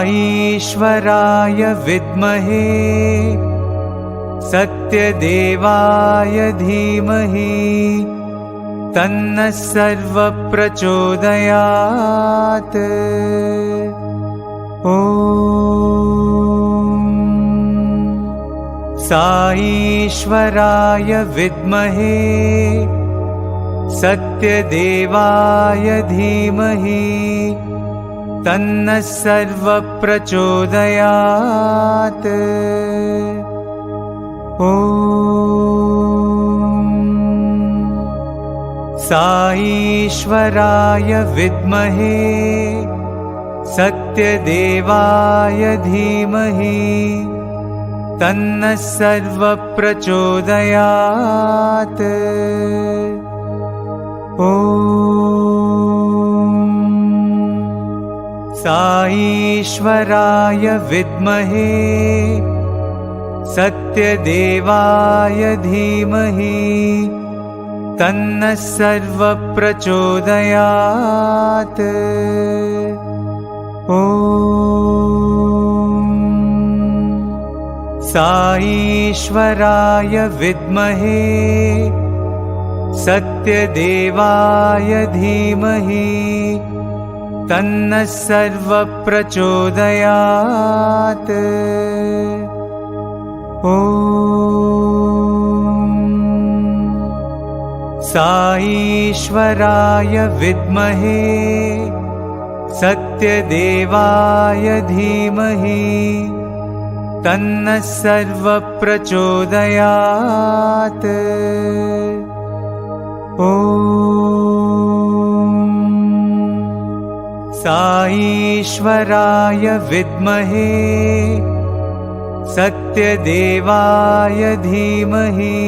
ईश्वराय विद्महे सत्यदेवाय धीमहि तन्नः सर्वः प्रचोदयात्। ॐ ईश्वराय विद्महे सत्यदेवाय धीमहि तन्नः सर्वः प्रचोदयात्। ॐ ईश्वराय विद्महे सत्यदेवाय धीमहि तन्नः सर्वः प्रचोदयात्। ॐ ईश्वराय विद्महे सत्यदेवाय धीमहि तन्नः सर्वः प्रचोदयात्। ॐ ईश्वराय विद्महे सत्यदेवाय धीमहि तन्नः सर्वः प्रचोदयात्। ॐ ईश्वराय विद्महे सत्यदेवाय धीमहि तन्नः सर्वः प्रचोदयात्। ॐ ईश्वराय विद्महे सत्यदेवाय धीमहि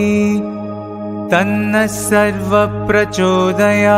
तन्नः सर्वः प्रचोदयात्।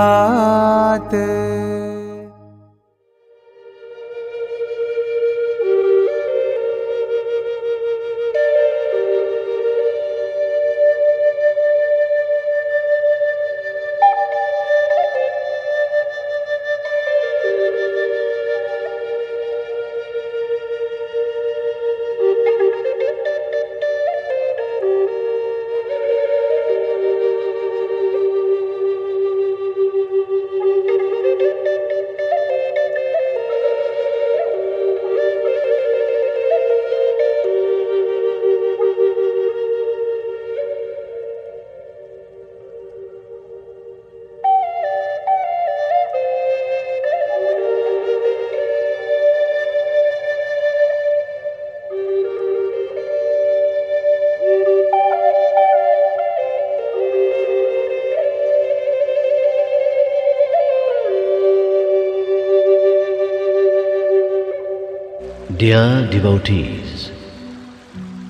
Dear devotees,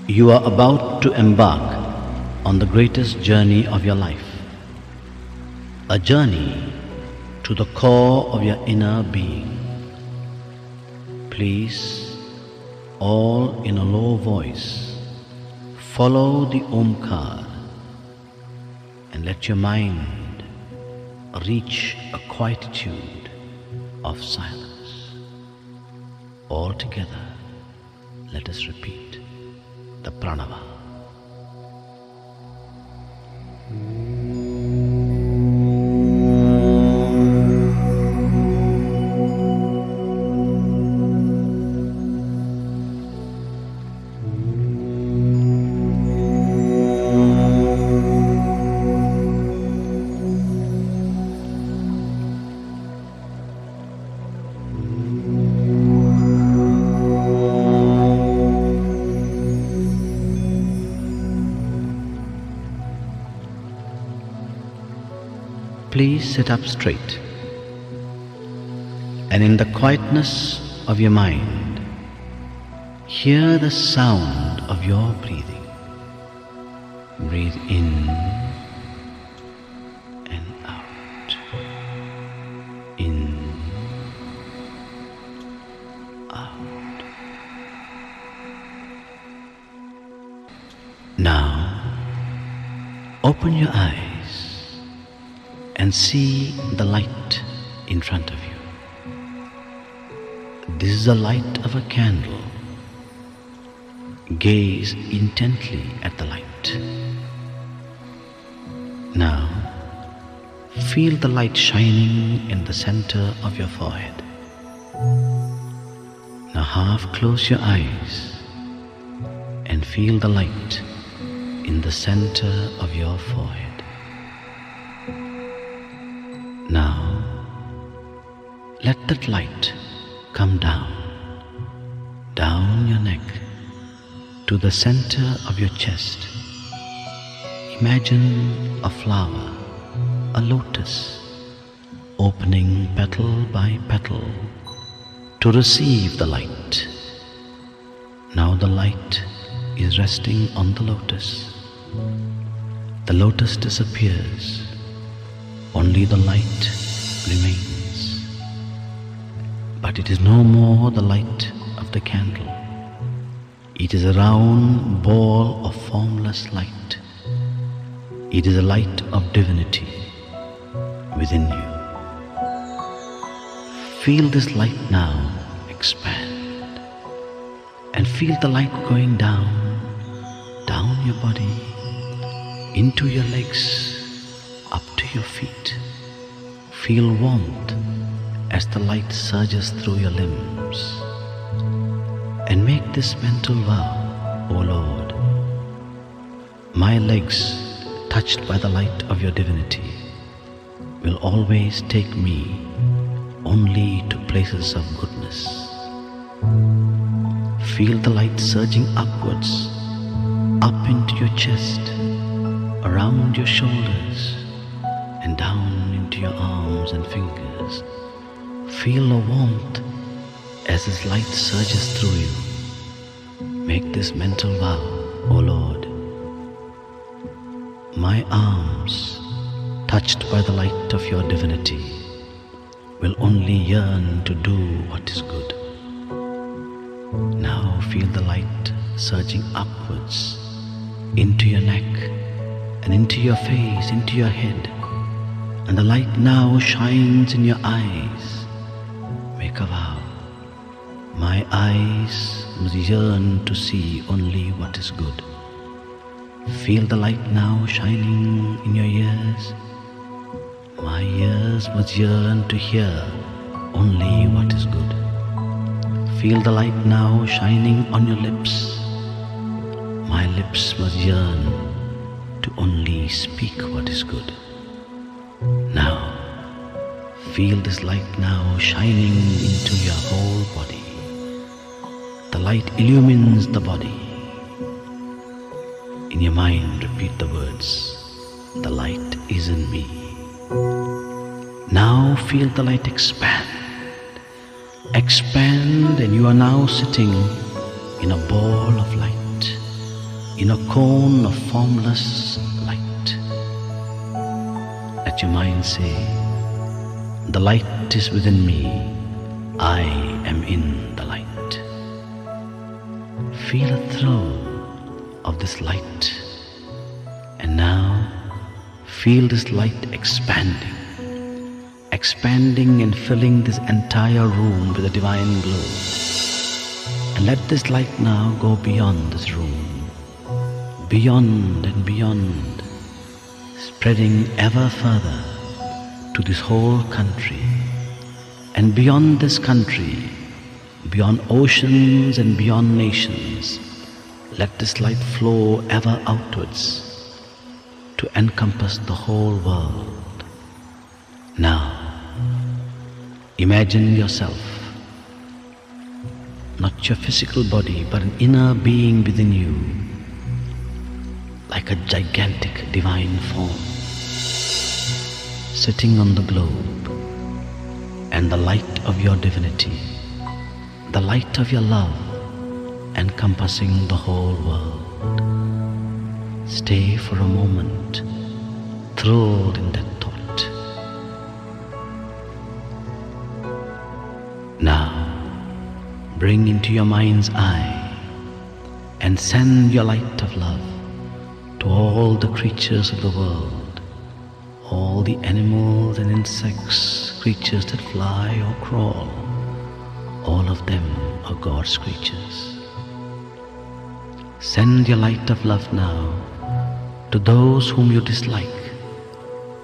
you are about to embark on the greatest journey of your life, a journey to the core of your inner being. Please, all in a low voice, follow the Omkar and let your mind reach a quietude of silence. All together, let us repeat the pranava. Please sit up straight, and in the quietness of your mind, hear the sound of your breathing. Breathe in and out, in, out. Now, open your eyes and see the light in front of you. This is the light of a candle. Gaze intently at the light. Now, feel the light shining in the center of your forehead. Now half close your eyes and feel the light in the center of your forehead. Now, let that light come down your neck to the center of your chest. Imagine a flower, a lotus, opening petal by petal to receive the light. Now the light is resting on the lotus. The lotus disappears, only the light remains. But it is no more the light of the candle. It is a round ball of formless light. It is a light of divinity within you. Feel this light now expand, and feel the light going down your body, into your legs, up to your feet. Feel warmth as the light surges through your limbs. And make this mental vow, O Lord, my legs, touched by the light of your divinity, will always take me only to places of goodness. Feel the light surging upwards, up into your chest, around your shoulders, and down into your arms and fingers. Feel a warmth as this light surges through you. Make this mental vow, O Lord, my arms, touched by the light of your divinity, will only yearn to do what is good. Now feel the light surging upwards into your neck and into your face, into your head, and the light now shines in your eyes. Make a vow. My eyes must yearn to see only what is good. Feel the light now shining in your ears. My ears must yearn to hear only what is good. Feel the light now shining on your lips. My lips must yearn to only speak what is good. Now, feel this light now shining into your whole body. The light illumines the body. In your mind, repeat the words, the light is in me. Now feel the light expand. Expand, and you are now sitting in a ball of light, in a cone of formless light. Let your mind say, the light is within me, I am in the light. Feel a thrill of this light, and now feel this light expanding and filling this entire room with a divine glow. And let this light now go beyond this room, beyond and beyond, spreading ever further to this whole country, and beyond this country, beyond oceans and beyond nations. Let this light flow ever outwards to encompass the whole world. Now, imagine yourself, not your physical body, but an inner being within you, like a gigantic divine form, sitting on the globe, and the light of your divinity, the light of your love, encompassing the whole world. Stay for a moment, thrilled in that thought. Now, bring into your mind's eye and send your light of love to all the creatures of the world, all the animals and insects, creatures that fly or crawl, All of them are God's creatures. Send your light of love now to those whom you dislike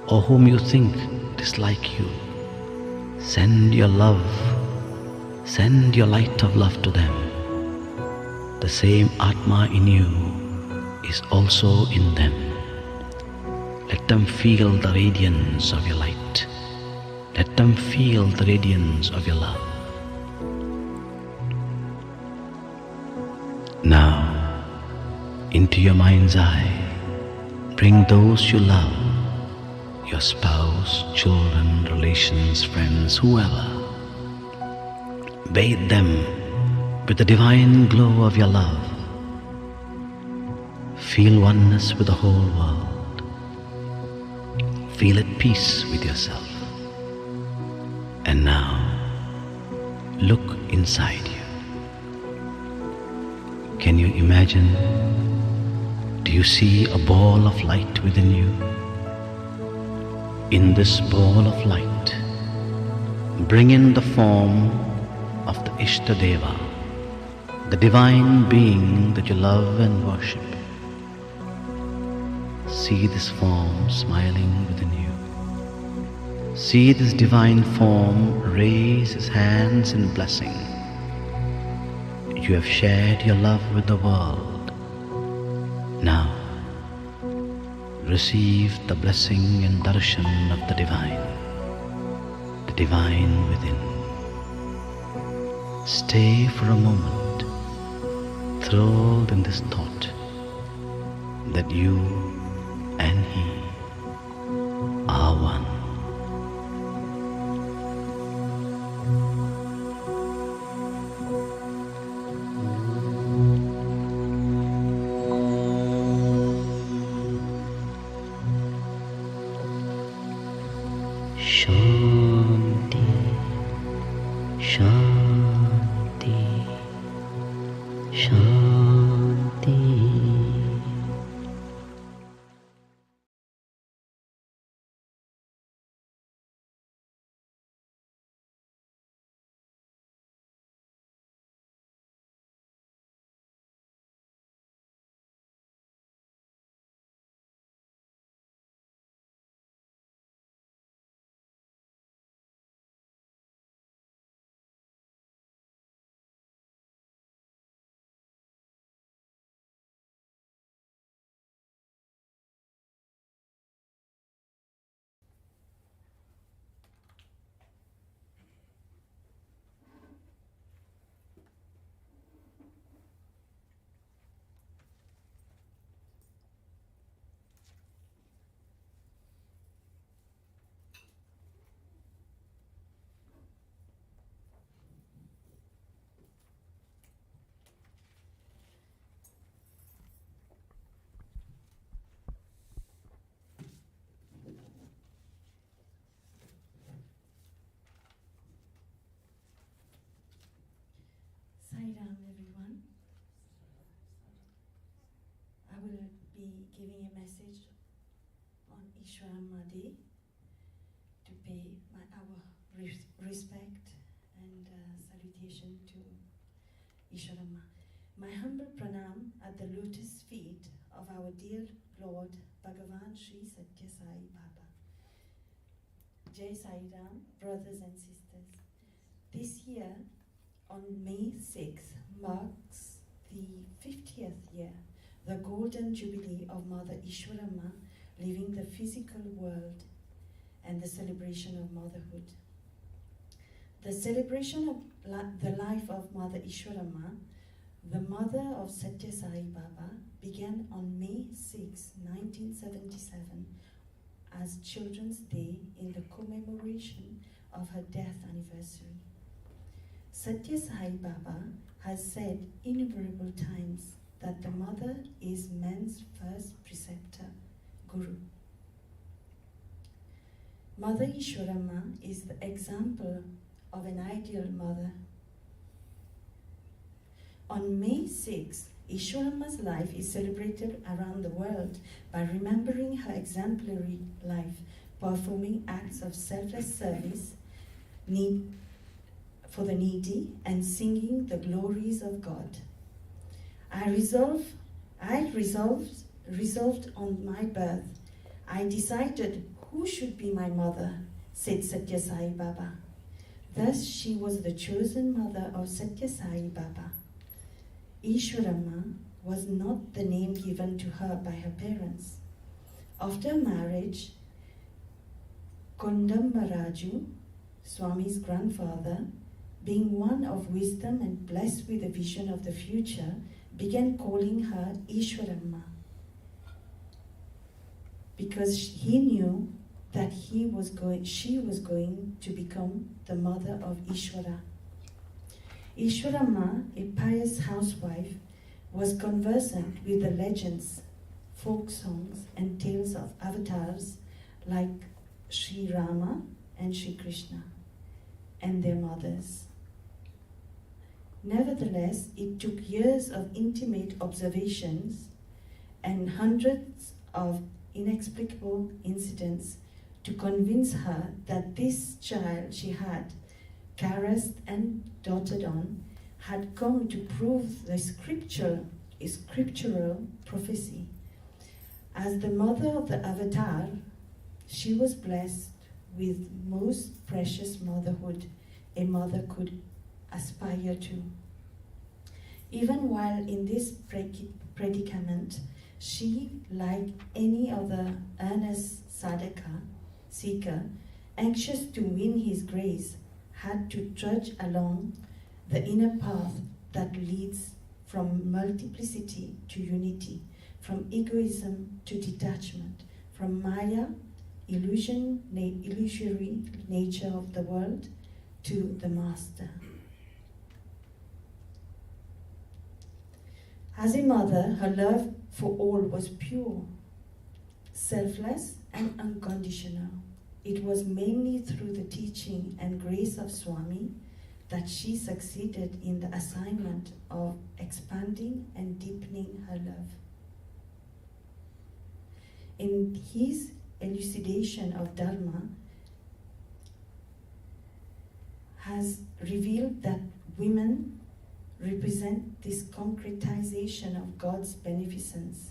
or whom you think dislike you. Send your love, send your light of love to them. The same Atma in you is also in them. Let them feel the radiance of your light. Let them feel the radiance of your love. Now, into your mind's eye, bring those you love, your spouse, children, relations, friends, whoever. Bathe them with the divine glow of your love. Feel oneness with the whole world. Feel at peace with yourself. And now, look inside you. Can you imagine? Do you see a ball of light within you? In this ball of light, bring in the form of the Ishtadeva, the divine being that you love and worship. See this form smiling within you. See this divine form raise his hands in blessing. You have shared your love with the world. Now, receive the blessing and darshan of the divine within. Stay for a moment, thrilled in this thought that you and he are one. Shanti, Shanti, Shanti. Sai Ram, everyone. I will be giving a message on Ishwarama Day to pay our respect and salutation to Ishwarama. My humble pranam at the lotus feet of our dear Lord Bhagawan Sri Sathya Sai Baba. Jai Sai Ram, brothers and sisters. This year, on May 6th, marks the 50th year, the golden jubilee of Mother Ishwarama leaving the physical world and the celebration of motherhood. The celebration of the life of Mother Ishwarama, the mother of Sathya Sai Baba, began on May 6, 1977 as Children's Day in the commemoration of her death anniversary. Sathya Sai Baba has said innumerable times that the mother is man's first preceptor, Guru. Mother Ishwarama is the example of an ideal mother. On May 6, Ishwarama's life is celebrated around the world by remembering her exemplary life, performing acts of selfless service, for the needy and singing the glories of God. I resolved on my birth. I decided who should be my mother, said Satya Sai Baba. Thus she was the chosen mother of Satya Sai Baba. Ishwarama was not the name given to her by her parents. After marriage, Kondammaraju, Swami's grandfather, being one of wisdom and blessed with a vision of the future, began calling her Ishwarama, because he knew that she was going to become the mother of Ishwara. Ishwarama, a pious housewife, was conversant with the legends, folk songs, and tales of avatars like Sri Rama and Sri Krishna and their mothers. Nevertheless, it took years of intimate observations and hundreds of inexplicable incidents to convince her that this child she had caressed and doted on had come to prove the scriptural prophecy. As the mother of the avatar, she was blessed with most precious motherhood a mother could aspire to. Even while in this predicament, she, like any other earnest sadhaka seeker, anxious to win his grace, had to trudge along the inner path that leads from multiplicity to unity, from egoism to detachment, from Maya, illusory nature of the world, to the Master. As a mother, her love for all was pure, selfless, and unconditional. It was mainly through the teaching and grace of Swami that she succeeded in the assignment of expanding and deepening her love. In his elucidation of Dharma, has revealed that women represent this concretization of God's beneficence.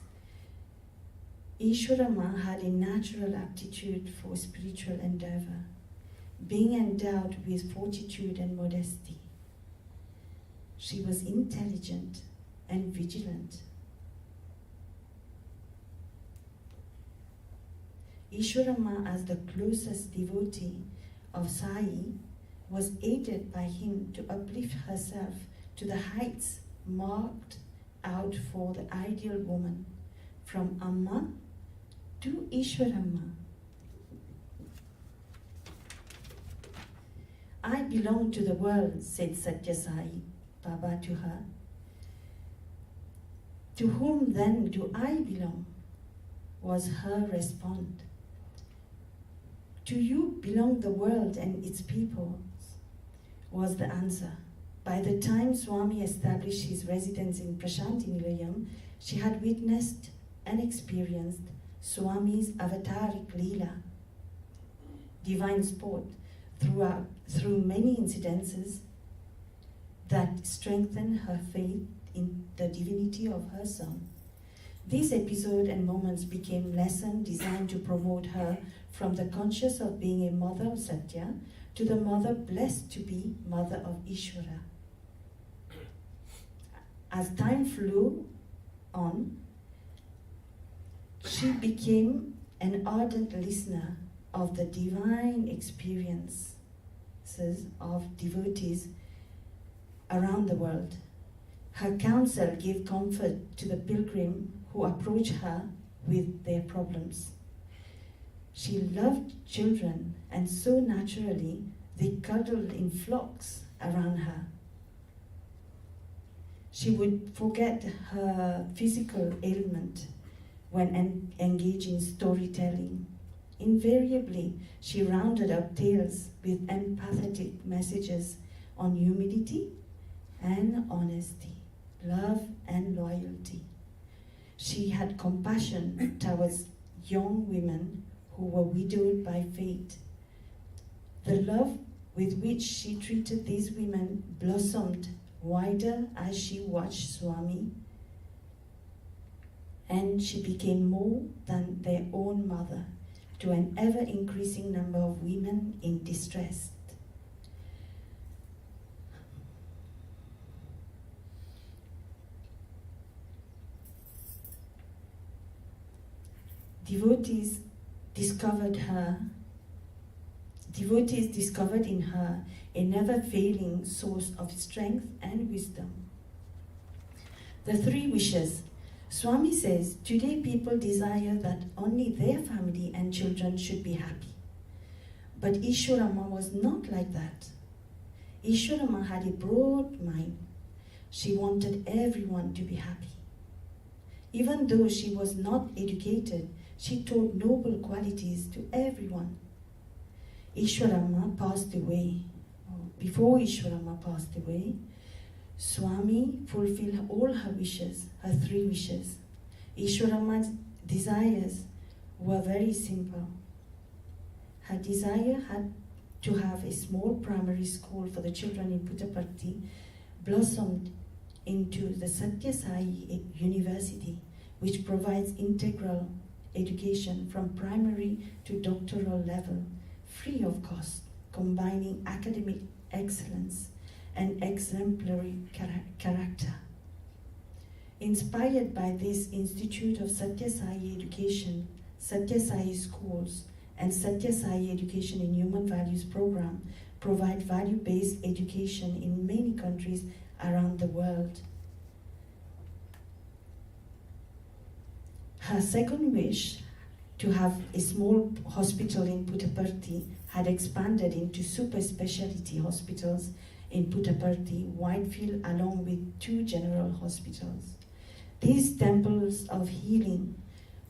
Ishwarama had a natural aptitude for spiritual endeavor, being endowed with fortitude and modesty. She was intelligent and vigilant. Ishwarama, as the closest devotee of Sai, was aided by him to uplift herself to the heights marked out for the ideal woman, from Amma to Ishwarama. I belong to the world, said Satya Sai Baba to her. To whom then do I belong? Was her response. To you belong the world and its peoples, was the answer. By the time Swami established his residence in Prashanti Nilayam, she had witnessed and experienced Swami's avataric Leela, divine sport, through many incidences that strengthened her faith in the divinity of her son. This episode and moments became lessons designed to promote her from the conscious of being a mother of Satya to the mother blessed to be mother of Ishwara. As time flew on, she became an ardent listener of the divine experiences of devotees around the world. Her counsel gave comfort to the pilgrim who approached her with their problems. She loved children, and so naturally they cuddled in flocks around her. She would forget her physical ailment when engaged in storytelling. Invariably, she rounded up tales with empathetic messages on humility and honesty, love and loyalty. She had compassion towards young women who were widowed by fate. The love with which she treated these women blossomed wider as she watched Swami, and she became more than their own mother to an ever-increasing number of women in distress. Devotees discovered in her a never-failing source of strength and wisdom. The three wishes. Swami says, today people desire that only their family and children should be happy. But Ishwarama was not like that. Ishwarama had a broad mind. She wanted everyone to be happy. Even though she was not educated, she taught noble qualities to everyone. Ishwarama passed away. Before Ishwarama passed away, Swami fulfilled all her wishes, her three wishes. Ishwarama's desires were very simple. Her desire had to have a small primary school for the children in Puttaparthi blossomed into the Satya Sai University, which provides integral education from primary to doctoral level, free of cost, combining academic excellence and exemplary character. Inspired by this Institute of Satya Sai Education, Satya Sai Schools, and Satya Sai Education in Human Values program provide value-based education in many countries around the world. Her second wish, to have a small hospital in Puttaparthi, had expanded into super specialty hospitals in Puttaparthi, Whitefield, along with 2 general hospitals. These temples of healing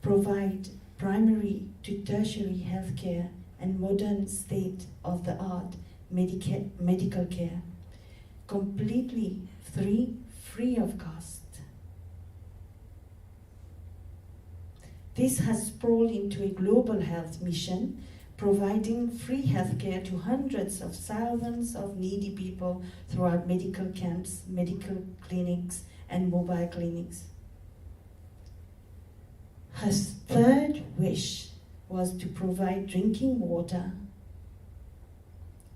provide primary to tertiary healthcare and modern state-of-the-art medical care, completely free of cost. This has sprawled into a global health mission, providing free healthcare to hundreds of thousands of needy people throughout medical camps, medical clinics, and mobile clinics. Her third wish was to provide drinking water,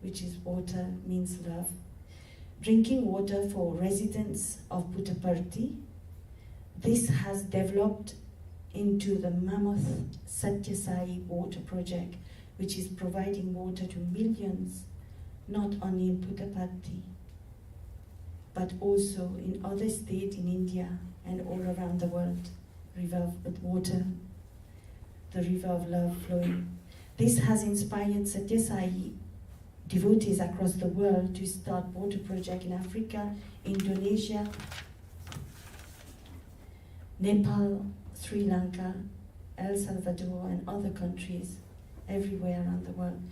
which is water means love, drinking water for residents of Puttaparthi. This has developed into the mammoth Satya Sai water project, which is providing water to millions, not only in Puttaparthi, but also in other states in India and all around the world. River of water, the river of love flowing. This has inspired Satya Sai devotees across the world to start water projects in Africa, Indonesia, Nepal, Sri Lanka, El Salvador, and other countries everywhere around the world.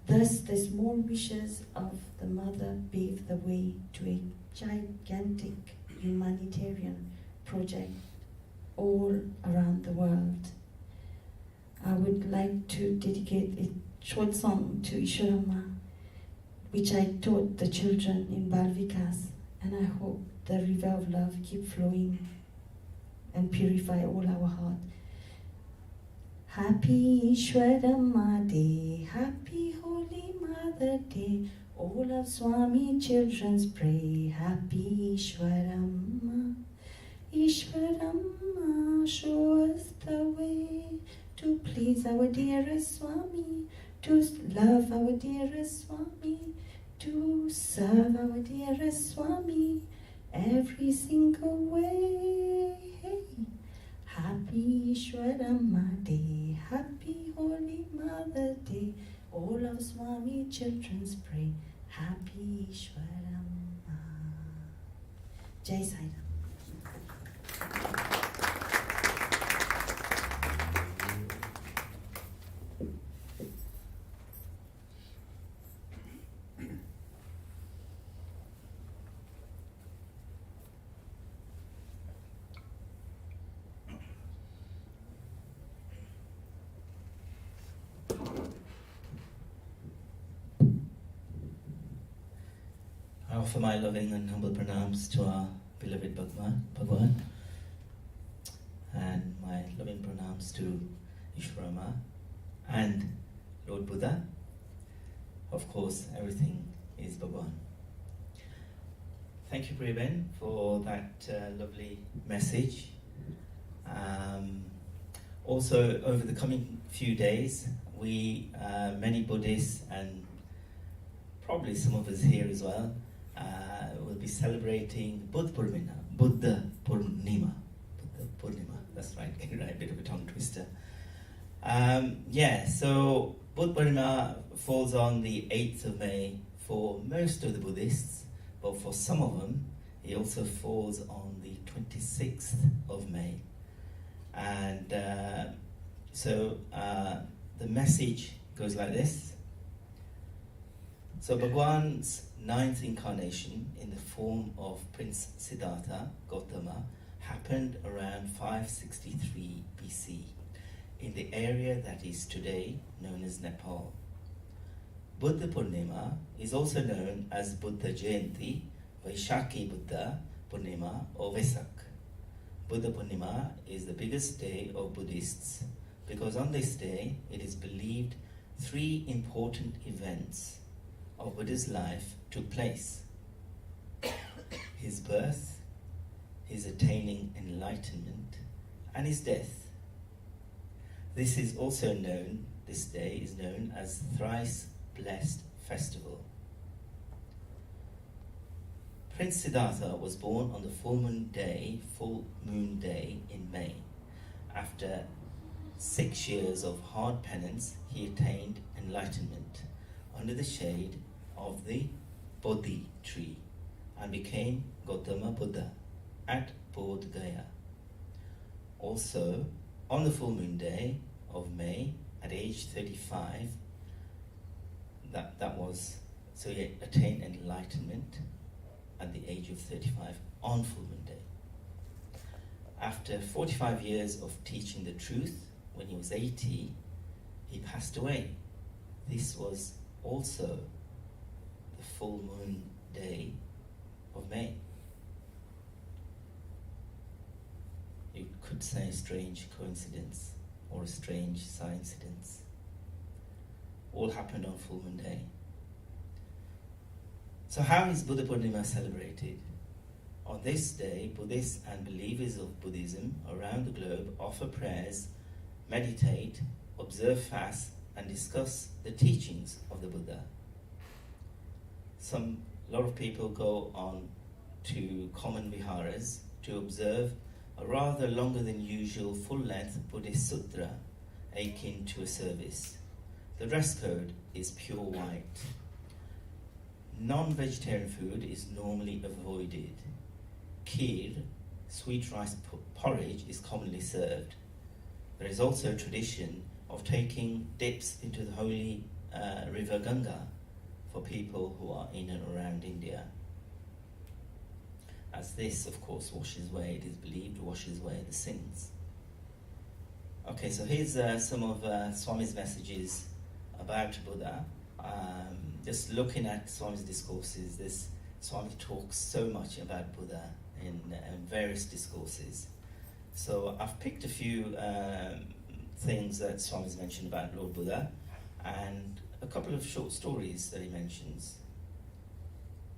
Thus, the small wishes of the mother paved the way to a gigantic humanitarian project all around the world. I would like to dedicate a short song to Ishwarama, which I taught the children in Balvikas, and I hope the river of love keep flowing and purify all our heart. Happy Ishwarama Day, happy Holy Mother Day, all of Swami children's pray. Happy Ishwarama, Ishwarama, show us the way to please our dearest Swami, to love our dearest Swami, to serve our dearest Swami every single way. Happy Ishwarama Day, happy Holy Mother Day, all of Swami children's pray. Happy Ishwarama. Jai Sai Ram. offer my loving and humble pranams to our beloved Bhagawan, and my loving pranams to Ishwarama and Lord Buddha. Of course, everything is Bhagawan. Thank you, Preben, for that lovely message. Also, over the coming few days, we, many Buddhists and probably some of us here as well, will be celebrating Buddha Purnima. That's right, right, bit of a tongue twister. So Buddha Purnima falls on the 8th of May for most of the Buddhists, but for some of them, it also falls on the 26th of May. And the message goes like this. So Bhagawan's 9th incarnation in the form of Prince Siddhartha Gautama happened around 563 BC in the area that is today known as Nepal. Buddha Purnima is also known as Buddha Jayanti, Vaishakhi Buddha Purnima or Vesak. Buddha Purnima is the biggest day of Buddhists because on this day it is believed 3 important events of Buddha's life took place: his birth, his attaining enlightenment, and his death. This is also known, this day is known as Thrice Blessed Festival. Prince Siddhartha was born on the full moon day in May. After 6 years of hard penance, he attained enlightenment under the shade of the Bodhi tree and became Gautama Buddha at Bodh Gaya. Also, on the full moon day of May, at age 35, so he attained enlightenment at the age of 35 on full moon day. After 45 years of teaching the truth, when he was 80, he passed away. This was also the full moon day of May. You could say a strange coincidence or a strange coincidence. All happened on full moon day. So how is Buddha Purnima celebrated? On this day, Buddhists and believers of Buddhism around the globe offer prayers, meditate, observe fasts, and discuss the teachings of the Buddha. A lot of people go on to common viharas to observe a rather longer than usual full-length Buddhist sutra akin to a service. The dress code is pure white. Non-vegetarian food is normally avoided. Kheer, sweet rice porridge, is commonly served. There is also a tradition of taking dips into the holy river Ganga for people who are in and around India. As this, of course, it is believed, washes away the sins. Okay, so here's some of Swami's messages about Buddha. Just looking at Swami's discourses, Swami talks so much about Buddha in various discourses. So I've picked a few things that Swami's mentioned about Lord Buddha and a couple of short stories that he mentions.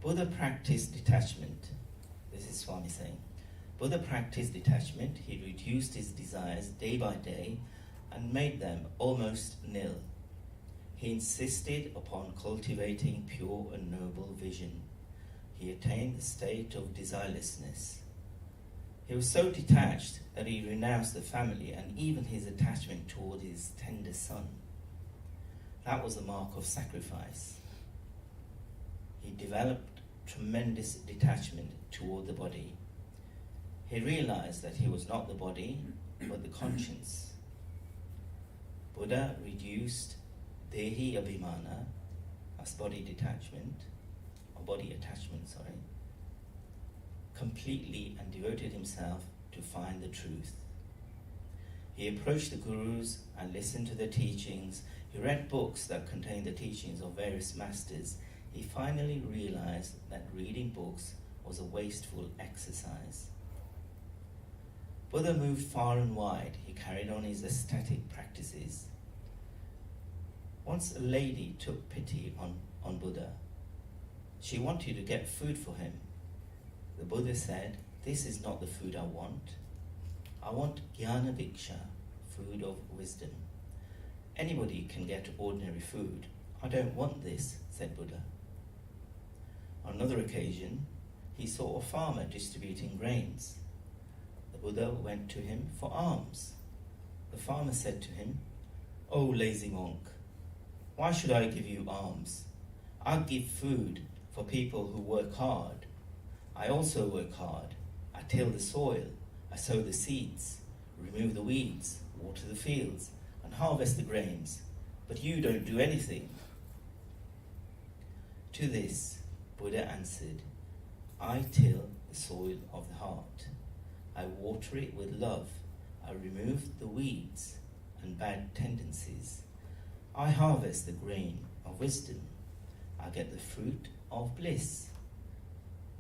Buddha practiced detachment. This is Swami saying. Buddha practiced detachment. He reduced his desires day by day and made them almost nil. He insisted upon cultivating pure and noble vision. He attained the state of desirelessness. He was so detached that he renounced the family and even his attachment toward his tender son. That was a mark of sacrifice. He developed tremendous detachment toward the body. He realized that he was not the body, but the conscience. Buddha reduced Dehi Abhimana, as body attachment, completely and devoted himself to find the truth. He approached the gurus and listened to their teachings. He read books that contained the teachings of various masters he finally realized that reading books was a wasteful exercise. Buddha moved far and wide. He carried on his ascetic practices. Once a lady took pity on Buddha. She wanted to get food for him. The Buddha said, "This is not the food I want. I want jnana bhiksha, food of wisdom. Anybody can get ordinary food. I don't want this," said Buddha. On another occasion, he saw a farmer distributing grains. The Buddha went to him for alms. The farmer said to him, "Oh, lazy monk, why should I give you alms? I give food for people who work hard. I also work hard. I till the soil, I sow the seeds, remove the weeds, water the fields, and harvest the grains. But you don't do anything." To this, Buddha answered, "I till the soil of the heart. I water it with love. I remove the weeds and bad tendencies. I harvest the grain of wisdom. I get the fruit of bliss."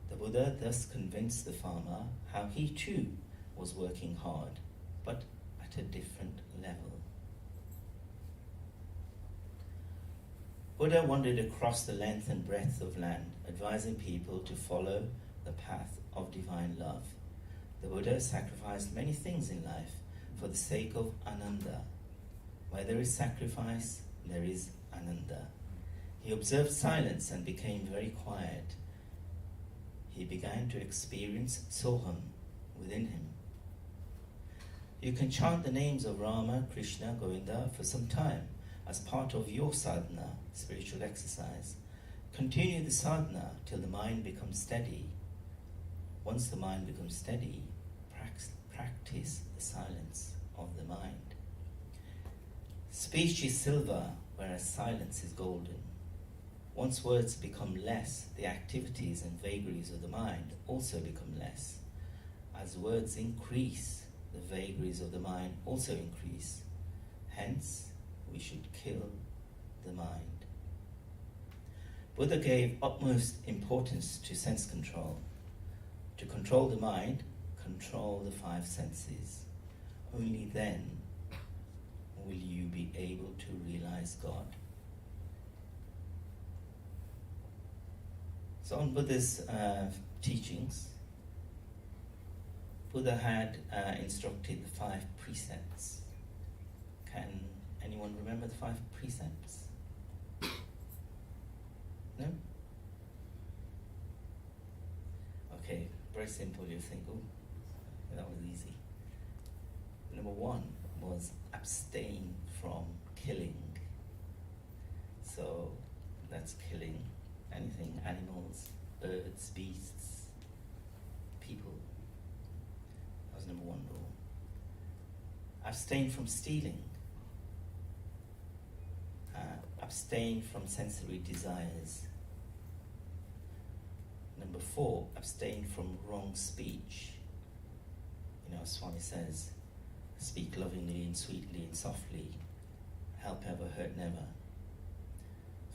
The Buddha thus convinced the farmer how he too was working hard, but at a different level. Buddha wandered across the length and breadth of land, advising people to follow the path of divine love. The Buddha sacrificed many things in life for the sake of Ananda. Where there is sacrifice, there is Ananda. He observed silence and became very quiet. He began to experience Soham within him. You can chant the names of Rama, Krishna, Govinda for some time as part of your sadhana, spiritual exercise. Continue the sadhana till the mind becomes steady. Once the mind becomes steady, practice the silence of the mind. Speech is silver, whereas silence is golden. Once words become less, the activities and vagaries of the mind also become less. As words increase, the vagaries of the mind also increase. Hence, we should kill the mind. Buddha gave utmost importance to sense control. To control the mind, control the five senses. Only then will you be able to realize God. So on Buddha's teachings, Buddha had instructed the 5 precepts. Can anyone remember the 5 precepts? No? Okay, very simple. You think, oh, that was easy. Number 1 was abstain from killing. So that's killing anything, animals, birds, beasts, people. That was number 1 rule. Abstain from stealing. Abstain from sensory desires. Number 4, abstain from wrong speech. You know, Swami says, speak lovingly and sweetly and softly, help ever, hurt never.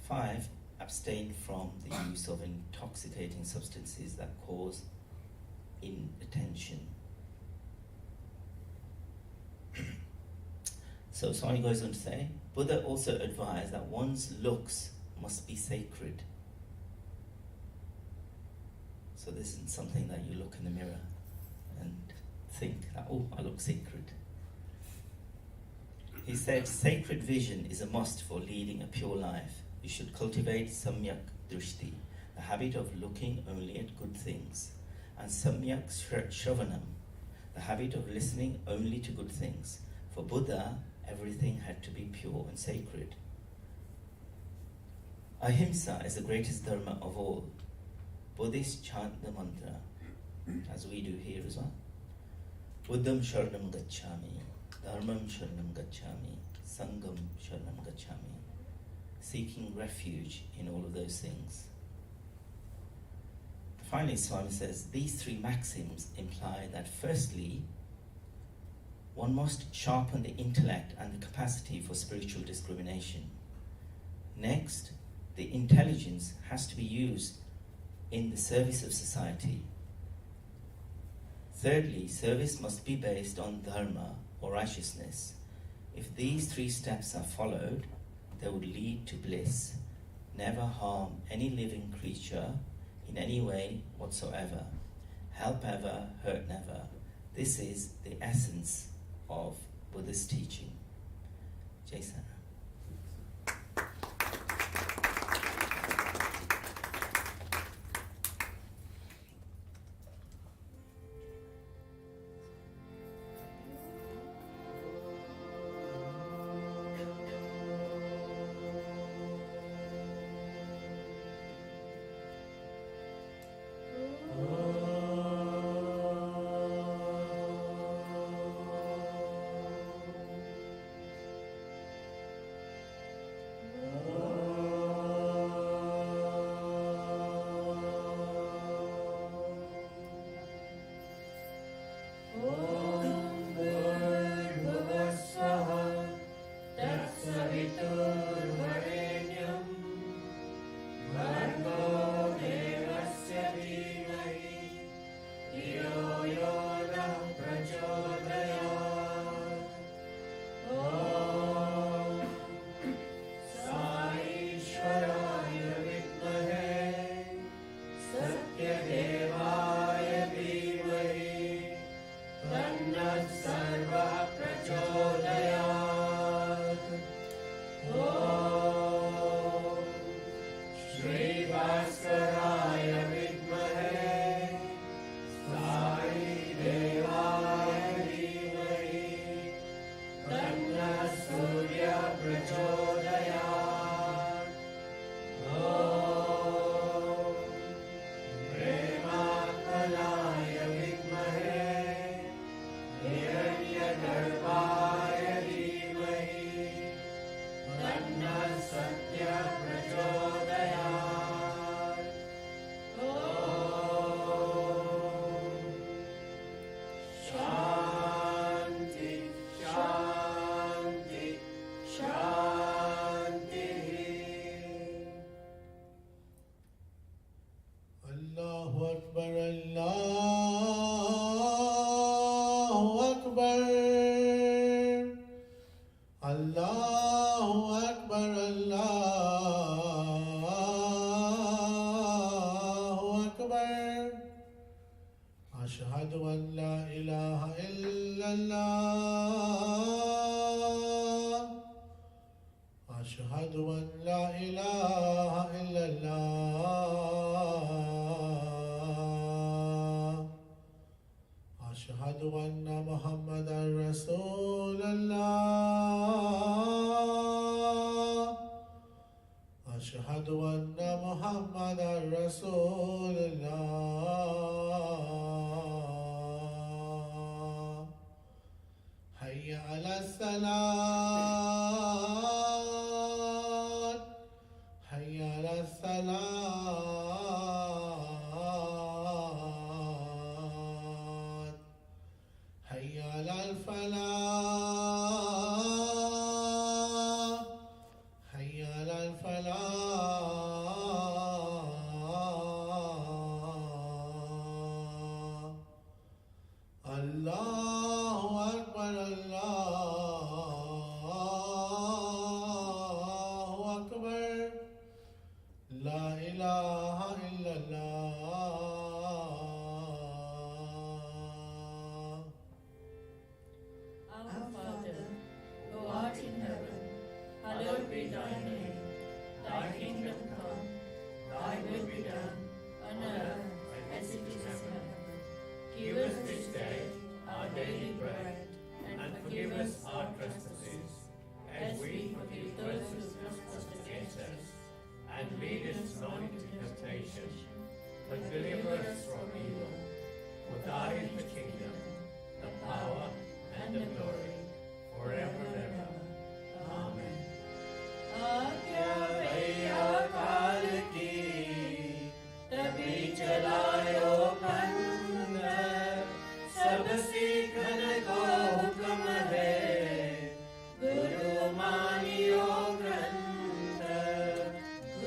5, abstain from the use of intoxicating substances that cause inattention. So Swami goes on to say, Buddha also advised that one's looks must be sacred. So this isn't something that you look in the mirror and think that, oh, I look sacred. He said, sacred vision is a must for leading a pure life. You should cultivate samyak drishti, the habit of looking only at good things, and samyak shravanam, the habit of listening only to good things. For Buddha, everything had to be pure and sacred. Ahimsa is the greatest dharma of all. Buddhists chant the mantra, as we do here as well. Buddham sharanam gacchami, dharmam sharanam gacchami, sangam sharanam gacchami. Seeking refuge in all of those things. Finally, Swami says, these 3 maxims imply that firstly, one must sharpen the intellect and the capacity for spiritual discrimination. Next, the intelligence has to be used in the service of society. Thirdly, service must be based on dharma or righteousness. If these 3 steps are followed, they would lead to bliss. Never harm any living creature in any way whatsoever. Help ever, hurt never. This is the essence of Buddha's teaching. Jai Saram.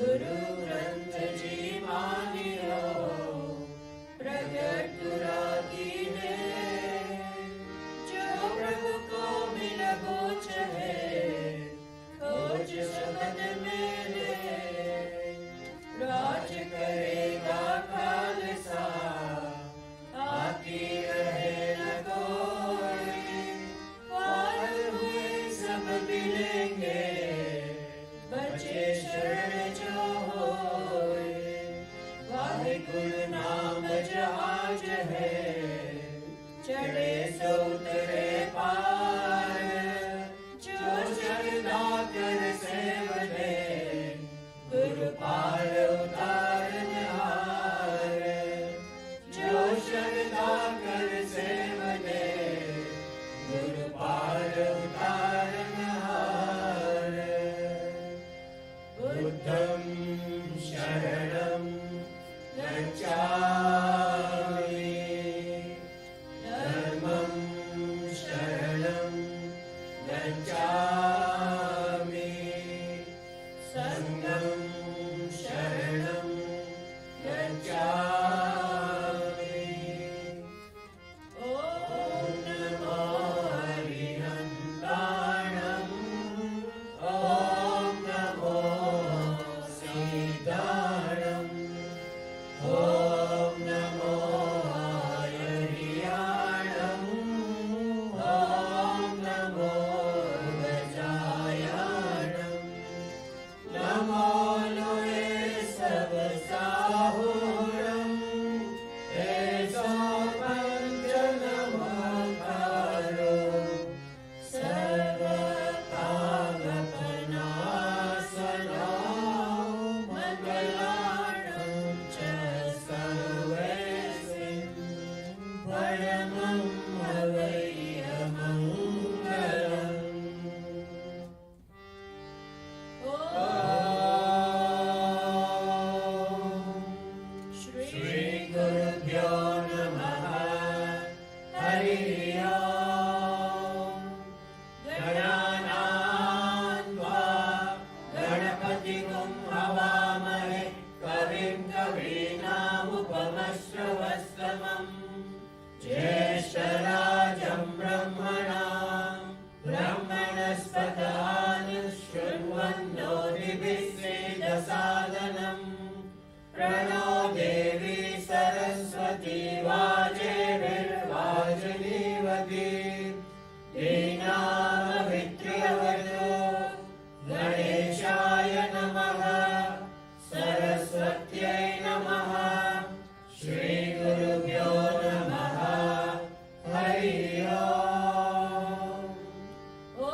Guru दीनामभित्र्यवतु गणेशाय नमः सरस्वत्यै नमः श्रीगुरुभ्यो नमः हरि ओम् ॐ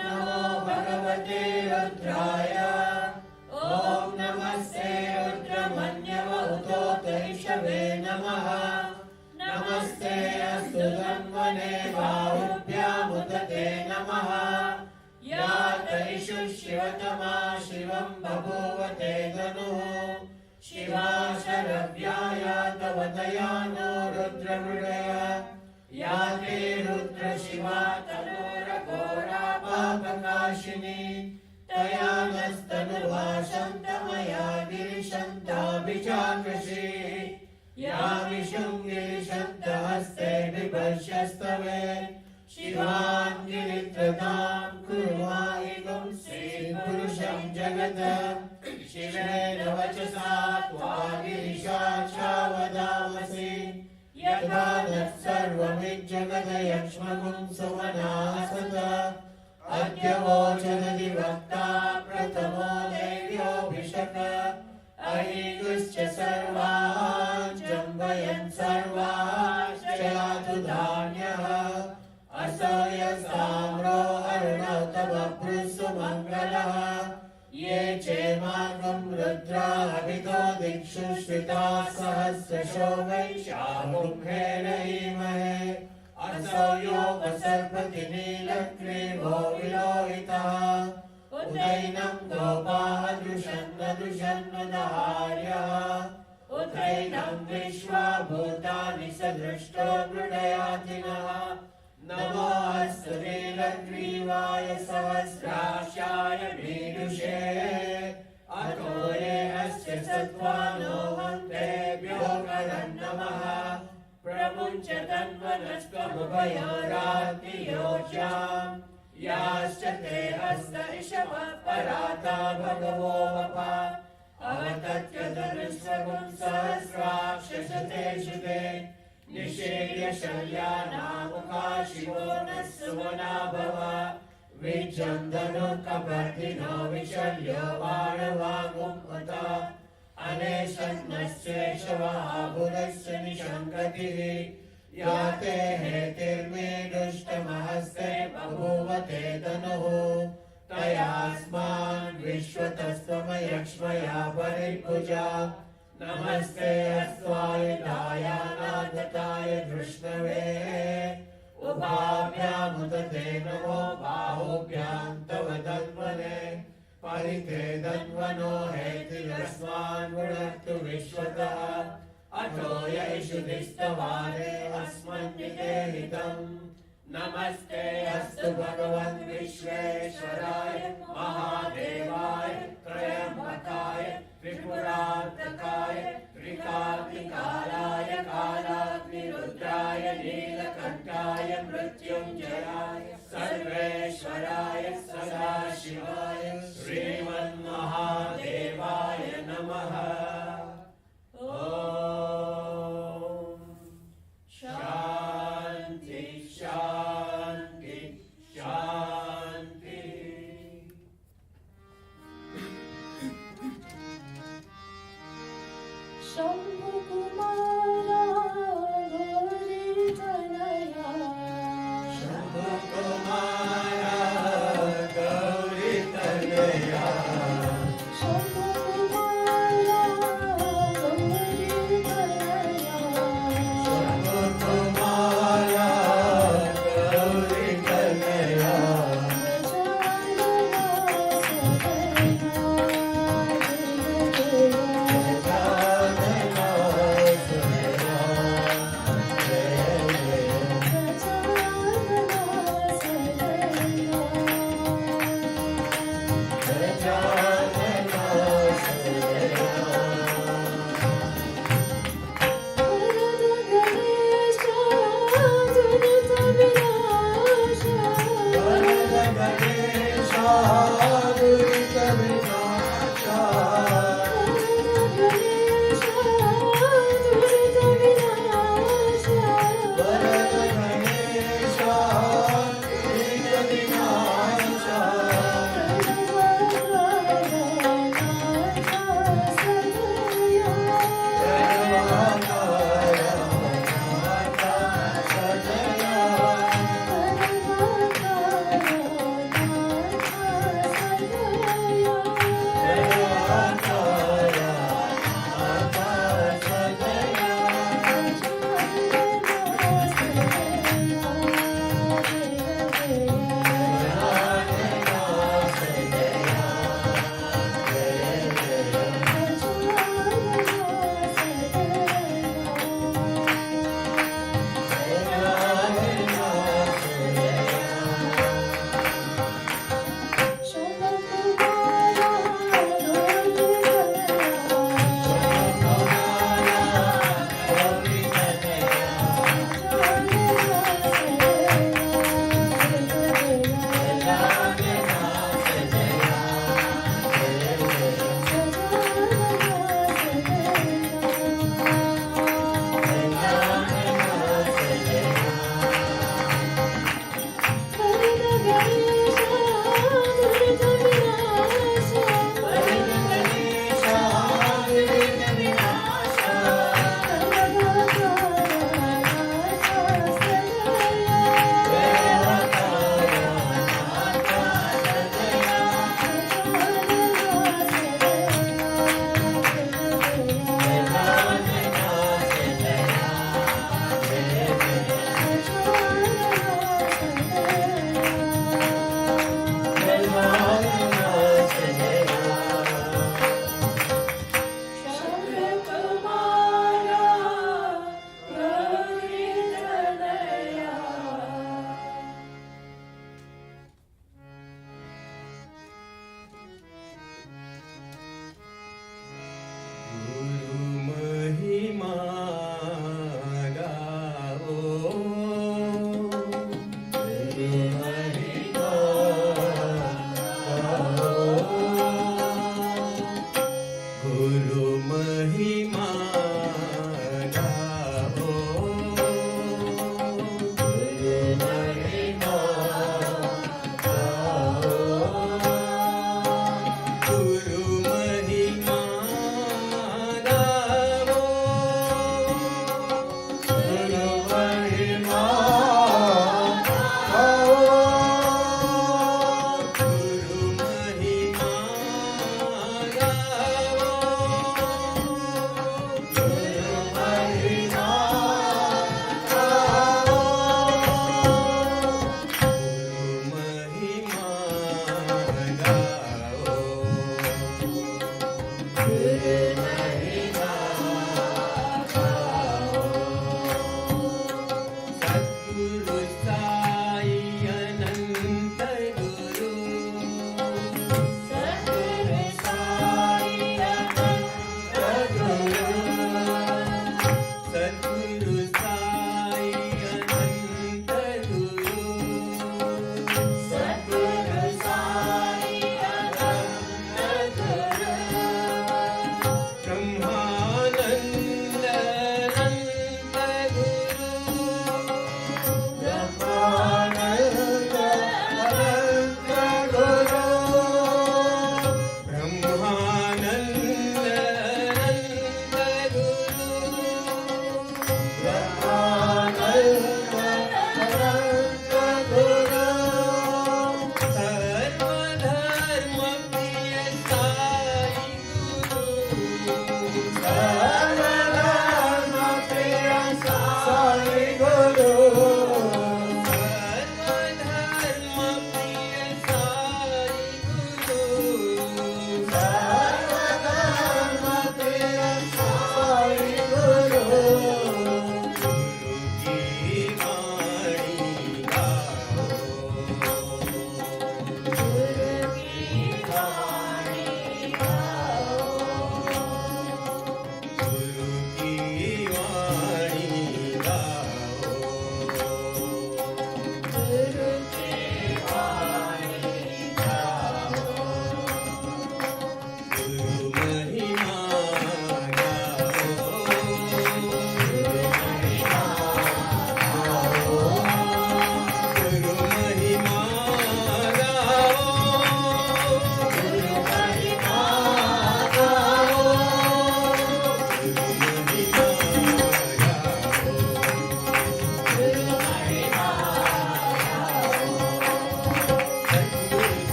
नमो भगवते रुद्राय ॐ नमस्ते रुद्रमन्यवहुतोतैषवे नमः नमस्ते अस्तु धन्वने बाहुभ्यामुदते नमः या तैषु शिवतमा शिवं बभूवते धनुः शिवा शरव्या या तव दया नो रुद्रमृडय या ते रुद्र शिवा तनोरघोरा पापकाशिनी तया नस्तनुभाषन्तमया गिरिशन्ताभिचाकृषि या विशुङ्गिरिशन्तहस्ते बिभर्षस्तवे शिवान् गिरित्रतां कुर्वाहिगुं श्रीपुरुषं जगत् शिवेन वचसा त्वा गिरिशाचावदामसि यथा तत्सर्वमिज्जगदयक्ष्मगुं सुमनासत अद्य वोचदधिवक्ता प्रथमो देव्योऽभिषक अहीगुश्च सर्वान् जम्बयन् सर्वाश्च यातु धान्यः असो यस्ताम्रो अर्णवतमभ्रुः सुमङ्गलः ये चेमागं रुद्रा अभितो दिक्षु श्रिताः सहस्रशो वैशाखं हेरयीमहे असो योगसर्पति नीलग्रीवो विलोहितः उदैनं गोपाः दृशन्नदृशन्नदहार्यः उदैनं विश्वा भूतानि सदृष्टो मृडयातिनः नमो अस्तु नीलग्रीवाय सहस्राक्षाय मीदुषे अतो ये अस्य सत्त्वानो हन्तेभ्यो करं नमः प्रमुञ्च तन्वनस्त्वमुभयोरात्मियोज्याम् याश्च ते हस्त इषवः पराता भगवो वपा अवतत्यधनुष्वगुं सहस्राक्षशतेषु ते निषेव्य शल्यानामुखा शिवो नः सुमना भव विजन्दनो कपर्दिनो विशल्यो बाणवागुम्मत अनेशन्नश्चेषवाबुधस्य निशङ्कतिः या ते हेतिर्मे दुष्टमहस्ते बभूवते तनुः तयास्मान् विश्वतस्त्वमयक्ष्मया परिभुजा नमस्ते अस्त्वायुधाय नादताय धृष्णवे उभाभ्यामुदते नमो बाहुभ्यां तव धन्वने परिते धन्वनो हेतिरस्मान् वृणक्तु विश्वतः अतो यैषु दिस्तवारे अस्मन्निते हितम् नमस्ते अस्तु भगवन् विश्वेश्वराय महादेवाय त्रयम्बकाय त्रिपुरान्तकाय त्रिकाग्निकालाय कालाग्निरुद्राय नीलकण्ठाय मृत्युञ्जयाय सर्वेश्वराय सदाशिवाय श्रीमन्महादेवाय नमः। ॐ शान्ति शान्ति शान्ति। शम्भुकुमारा गौरीतनया शम्भु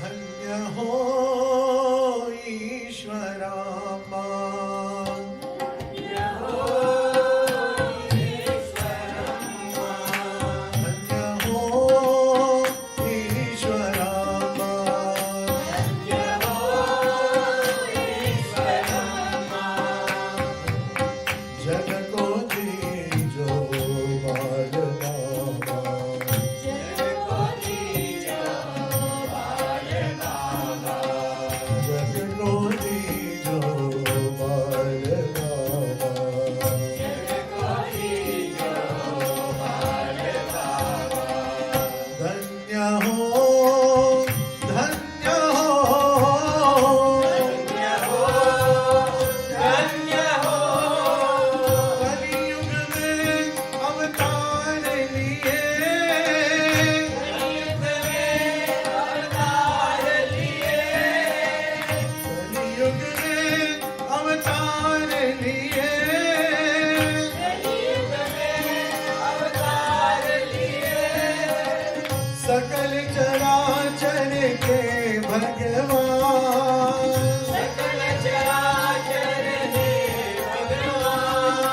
धन्य हो ईश्वरामा सकल चराचर के भगवान सकल चराचर के भगवान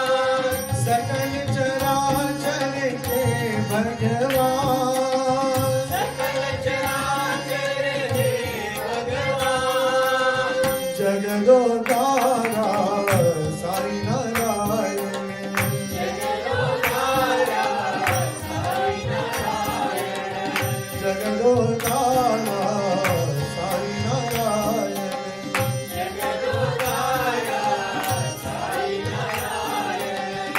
सकल चराचर के भगवान सकल चराचर के भगवान जगदोद्धारा साई नारायण जगदोद्धारा साई नारायण जगदोद्धारा साई नारायण जगदोद्धारा साई नारायण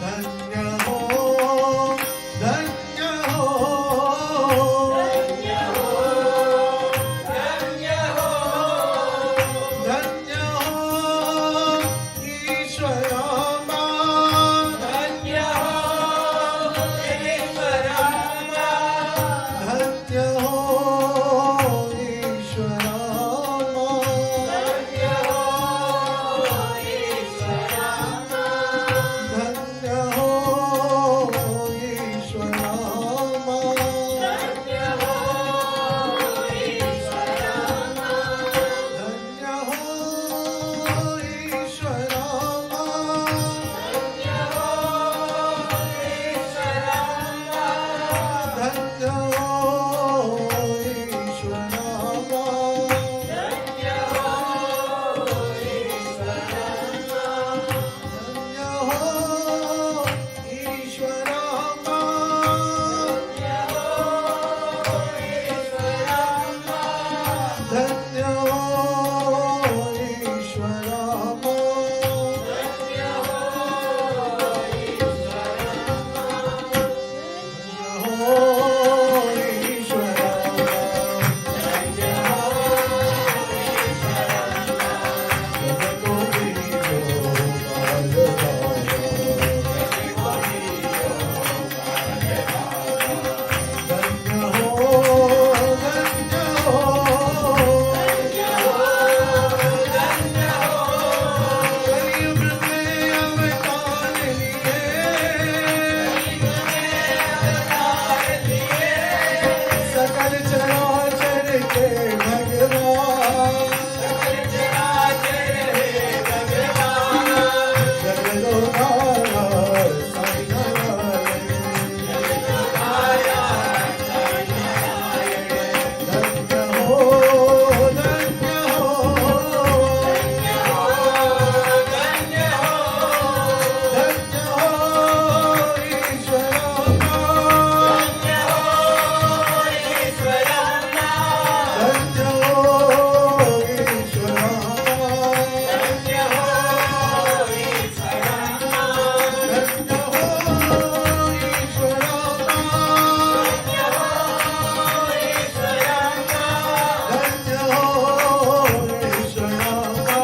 धन्य हो धन्य हो धन्य हो धन्य हो धन्य हो ईश्वरामा धन्य हो ईश्वरामा धन्य हो ईश्वरामा धन्य हो ईश्वरामा धन्य हो ईश्वरामा धन्य हो ईश्वरामा धन्य हो ईश्वरामा धन्य हो ईश्वरामा धन्य हो ईश्वरामा धन्य हो ईश्वरामा धन्य हो ईश्वरामा धन्य हो ईश्वरामा धन्य हो ईश्वरामा धन्य हो सकल चराचर के भगवान सकल चराचर के भगवान जगदोद्धारा साई नारायण जगदोद्धारा साई नारायण धन्य हो धन्य हो धन्य हो धन्य हो धन्य हो ईश्वरामा धन्य हो ईश्वरामा धन्य हो ईश्वरामा धन्य हो ईश्वरामा धन्य हो ईश्वरामा धन्य हो ईश्वरामा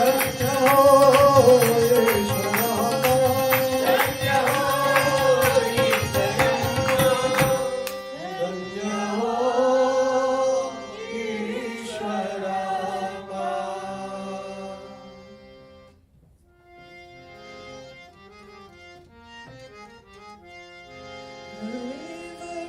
धन्य हो ईश्वरामा धन्य हो ईश्वरामा धन्य हो The river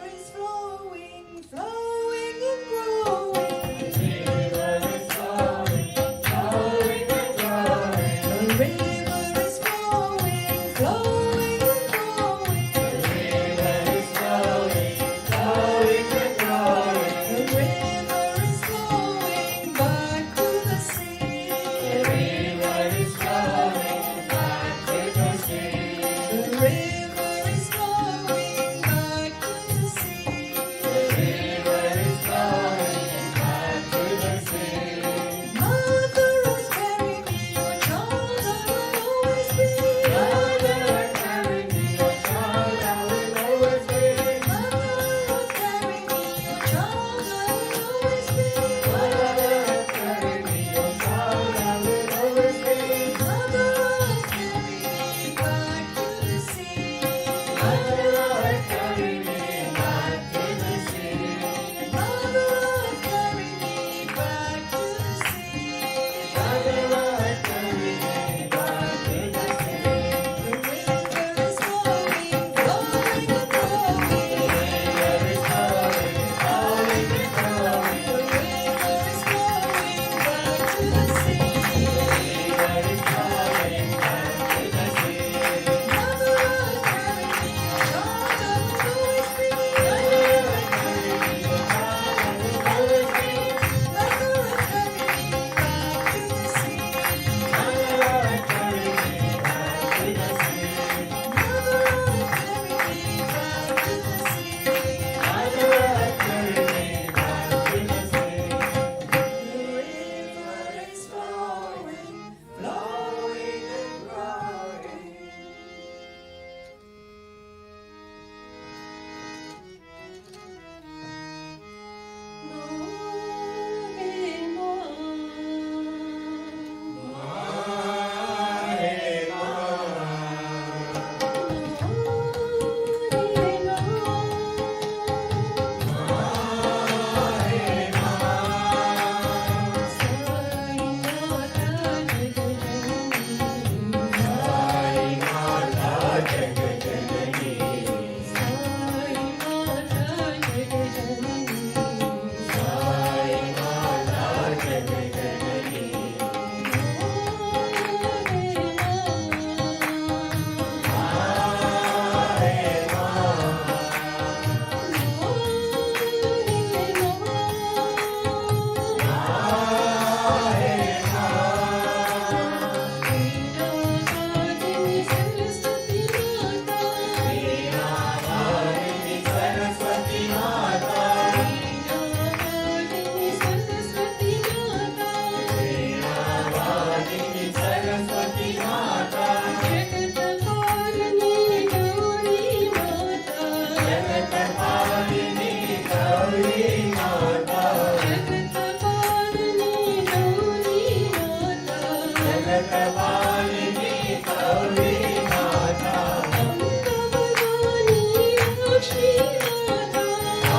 जगपालिनी गौरी माता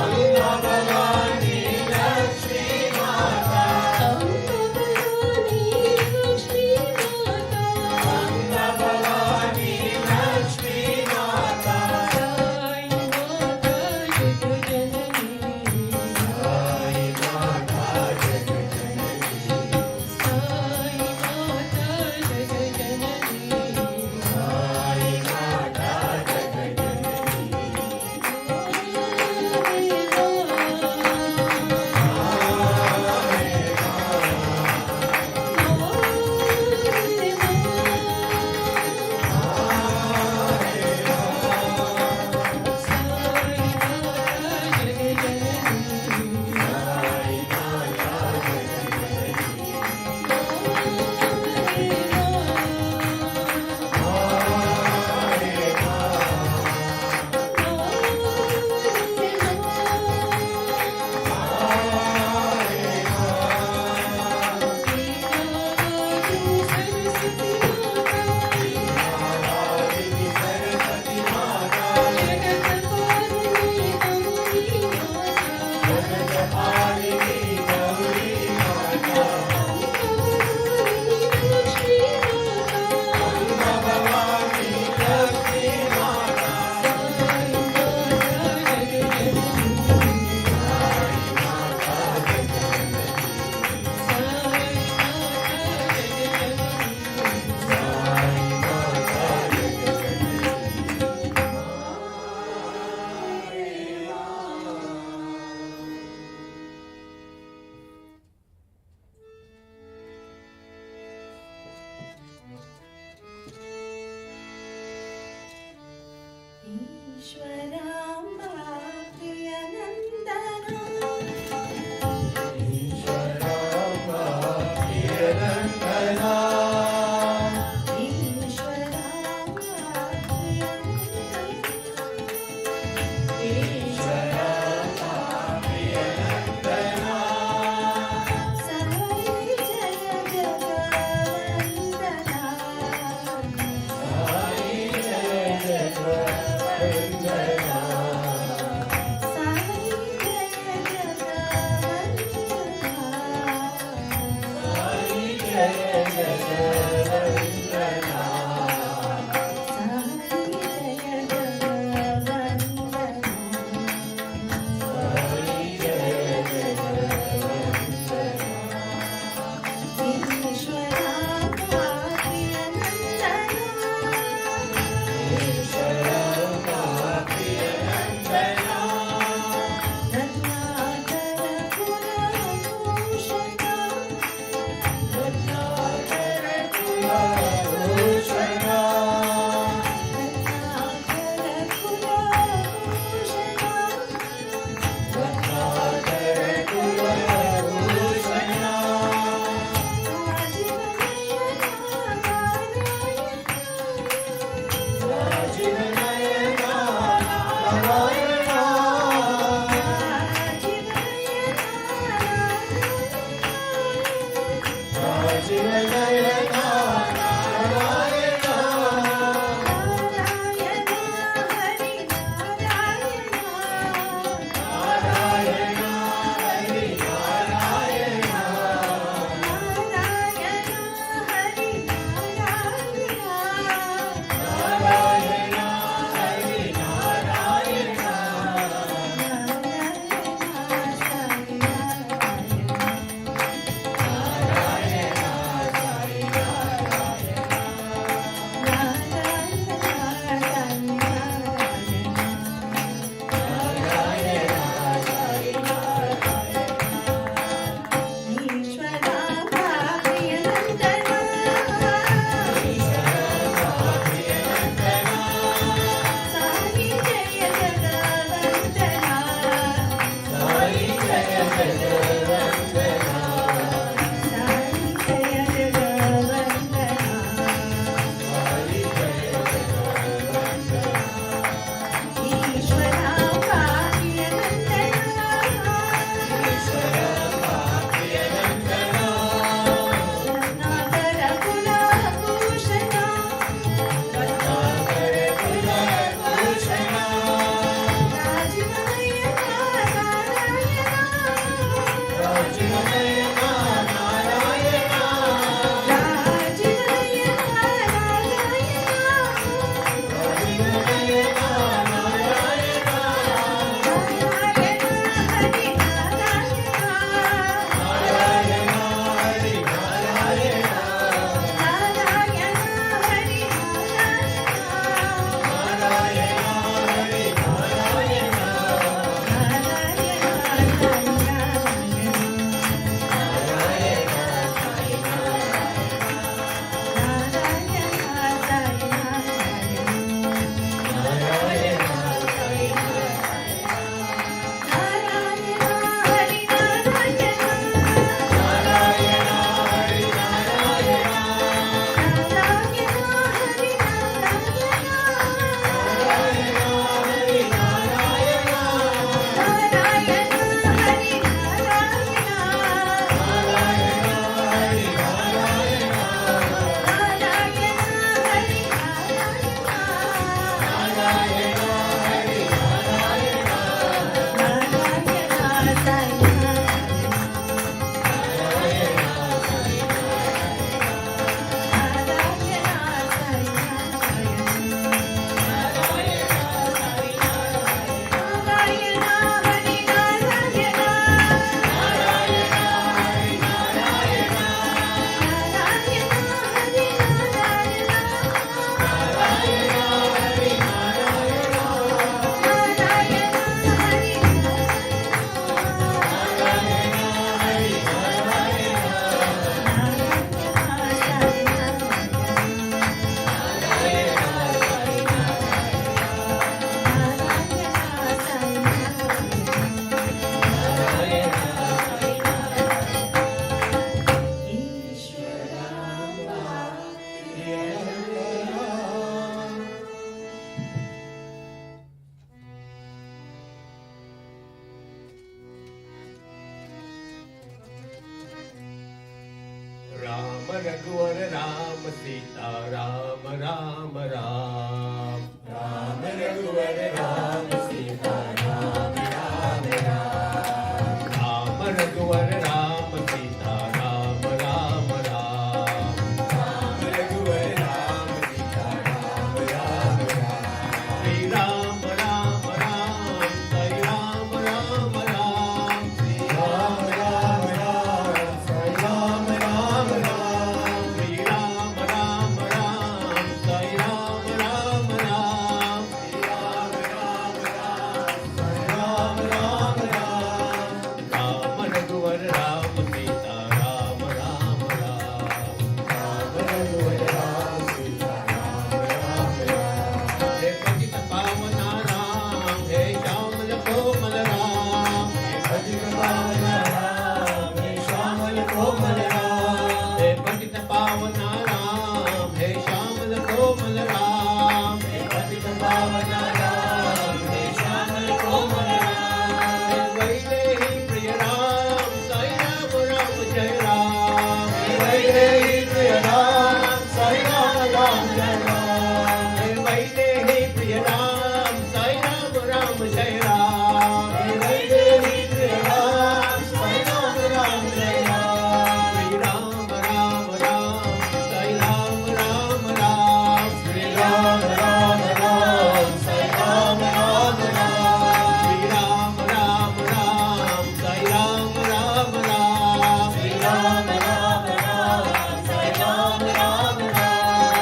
अम्बा भवानी लक्ष्मी माता अम्बा भवानी लक्ष्मी माता साई माता जग जननी साई माता जग जननी साई माता जग राम सीता राम राम राम राम रघुवर राम सीता राम राम राम राम रघुवर राम सीता राम राम राम राम रघुवर राम सीता राम राम राम श्री राम राम राम श्री राम राम राम श्री राम राम राम श्री राम राम राम श्री राम राम राम श्री राम राम राम श्री राम राम राम श्री राम राम राम राम रघुवर राम सीता राम राम राम राम रघुवर राम सीता राम राम राम हे पतित पावना राम हे श्यामल कोमल राम हे पतित पावना राम हे श्यामल कोमल राम हे पतित पावना राम हे श्यामल कोमल राम हे पतित पावना राम हे श्यामल कोमल राम हे वैदेही प्रिय राम साई राम राम जय राम हे वैदेही प्रिय राम साई राम राम जय राम हे वैदेही प्रिय राम साई राम राम जय राम हे वैदेही प्रिय राम साई राम राम जय राम श्री राम राम राम साई राम राम राम श्री राम राम राम साई राम राम राम श्री राम राम राम साई राम राम राम श्री राम राम राम साई राम राम राम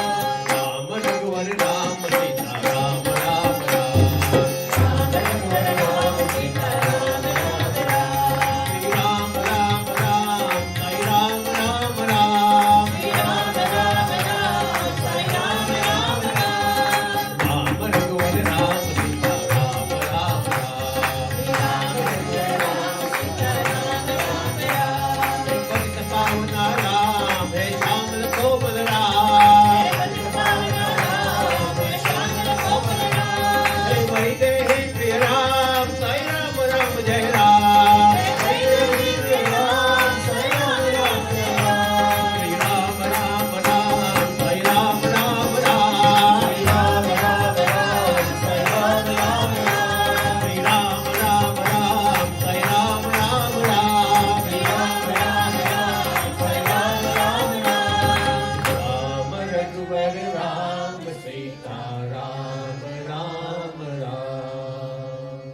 राम रघुवर राम सीता राम राम राम राम रघुवर राम सीता राम राम राम श्री राम राम राम साई राम राम राम श्री राम राम राम साई राम राम राम राम रघुवर राम सीता राम राम राम राम रघुवर राम सीता राम राम राम हे पतित पावना राम हे श्यामल कोमल राम हे पतित पावना राम हे श्यामल कोमल राम हे वैदेही प्रिय राम साई राम राम जय राम हे वैदेही प्रिय राम साई राम राम जय राम श्री राम राम राम साई राम राम राम श्री राम राम राम साई राम राम राम श्री राम राम राम साई राम राम राम श्री राम राम राम साई राम राम राम राम रघुवर Ram Sita Ram Ram Ram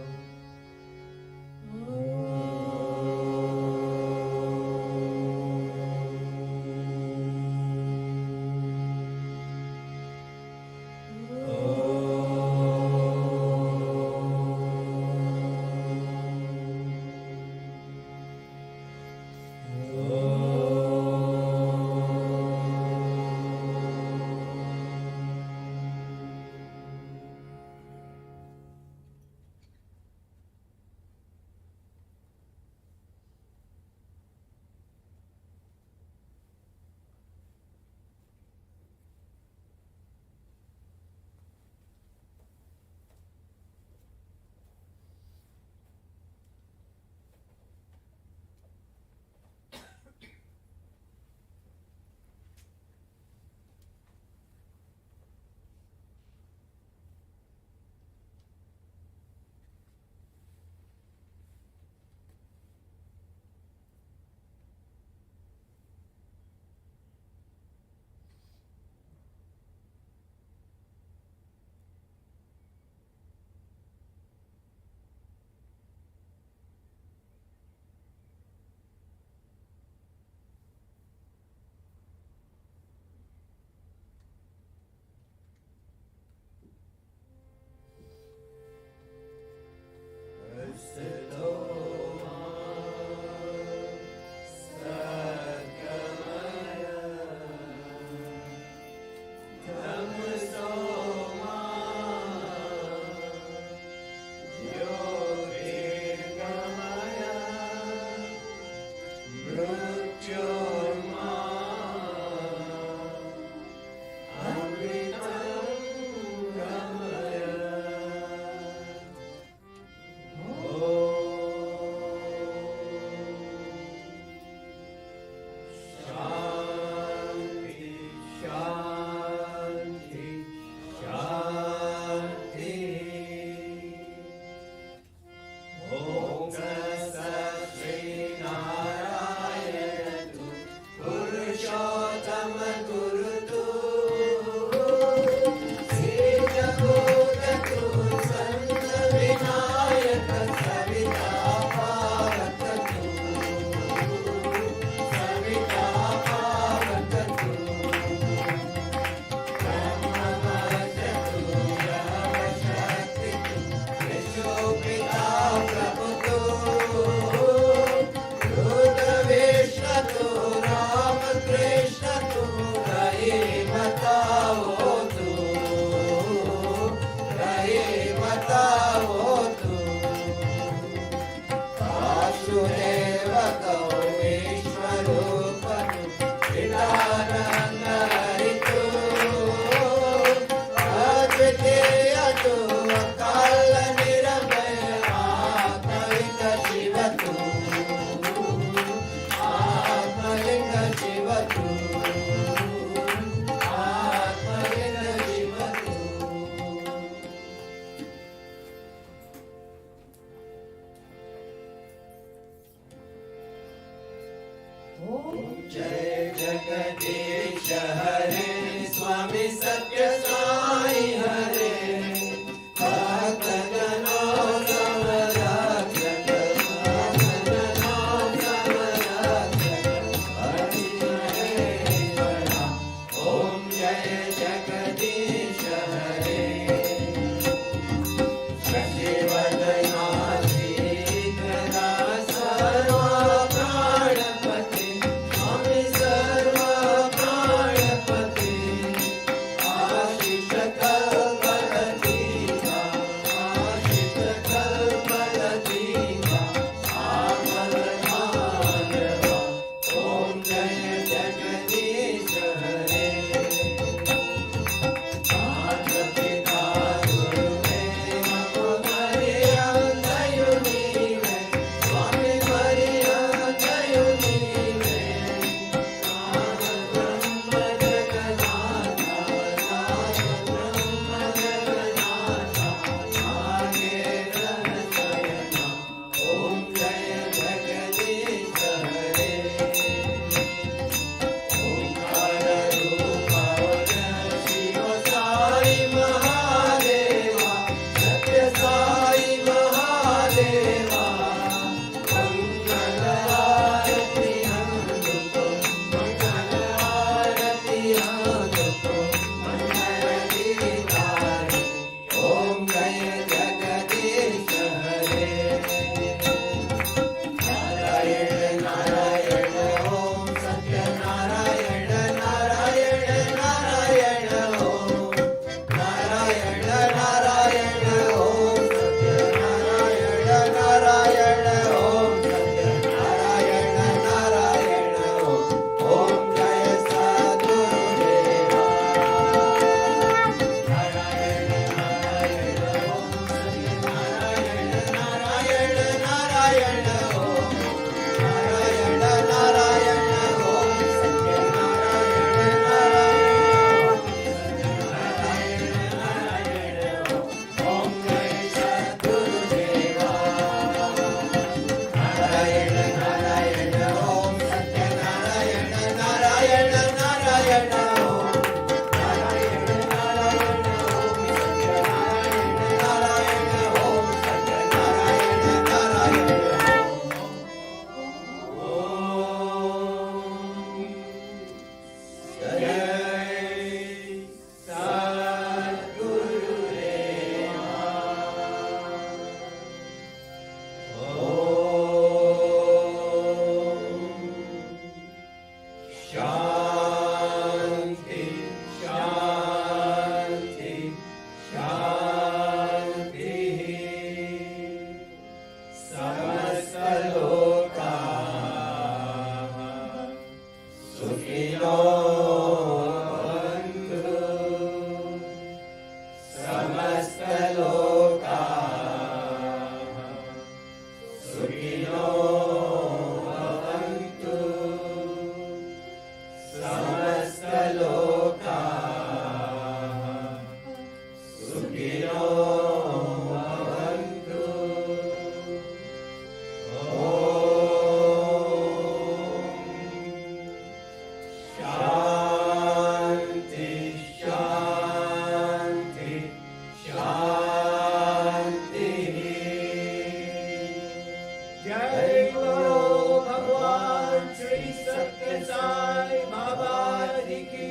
Jai Guru Bhagawan Sri Leicester Sai Baba ki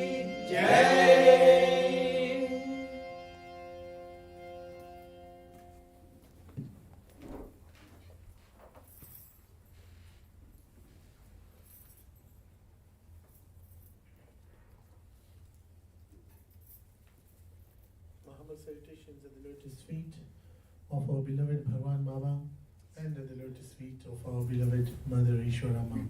Jai. Humble salutations at the lotus feet of our beloved Bhagawan Baba and at the lotus feet of our beloved Mother Ishwarama.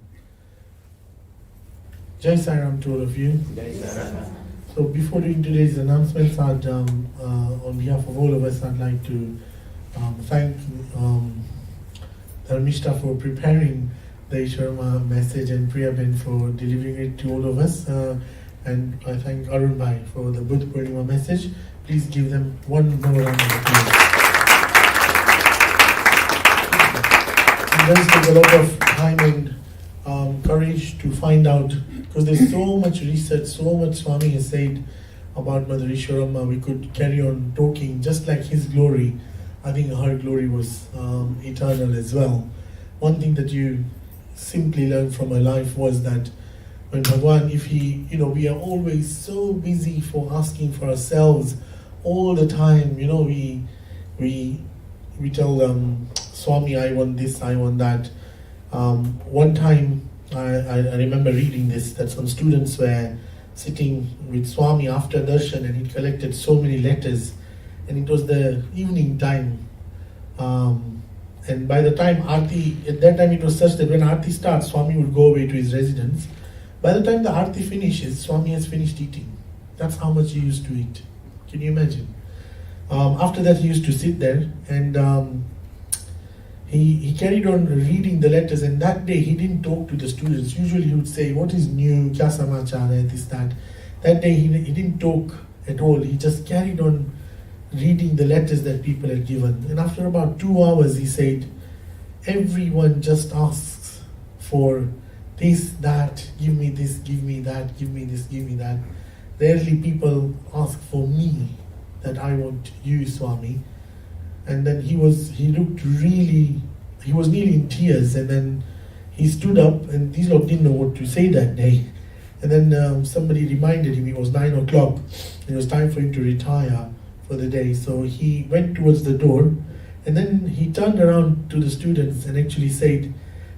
Jai Sai Ram to all of you. Jai Sai. So before doing today's announcements, on behalf of all of us, I'd like to thank Dharmishta for preparing the Ishwarama message and Priya Ben for delivering it to all of us. And I thank Arun Bhai for the Buddha Purnima message. Please give them one more round of applause. It does take a lot of time and courage to find out, because there's so much research, so much Swami has said about Mother Ishwarama. We could carry on talking, just like his glory. I think her glory was eternal as well. One thing that you simply learned from her life was that when Bhagawan, if he, we are always so busy for asking for ourselves all the time, we tell Swami, I want this, I want that. One time, I remember reading this, that some students were sitting with Swami after darshan and he collected so many letters, and it was the evening time. And by the time Aarti, at that time it was such that when Aarti starts, Swami would go away to his residence. By the time the Aarti finishes, Swami has finished eating. That's how much he used to eat. Can you imagine? After that, he used to sit there and he carried on reading the letters. And that day, he didn't talk to the students. Usually, he would say, "What is new? Kya samachar hai?" This, that. That day, he didn't talk at all. He just carried on reading the letters that people had given. And after about 2 hours, he said, "Everyone just asks for this, that, give me this, give me that, give me this, give me that. Rarely people ask for me, that I want you, Swami." And then he was nearly in tears, and then he stood up, and these lot didn't know what to say that day. And then somebody reminded him it was 9 o'clock, it was time for him to retire for the day. So he went towards the door, and then he turned around to the students and actually said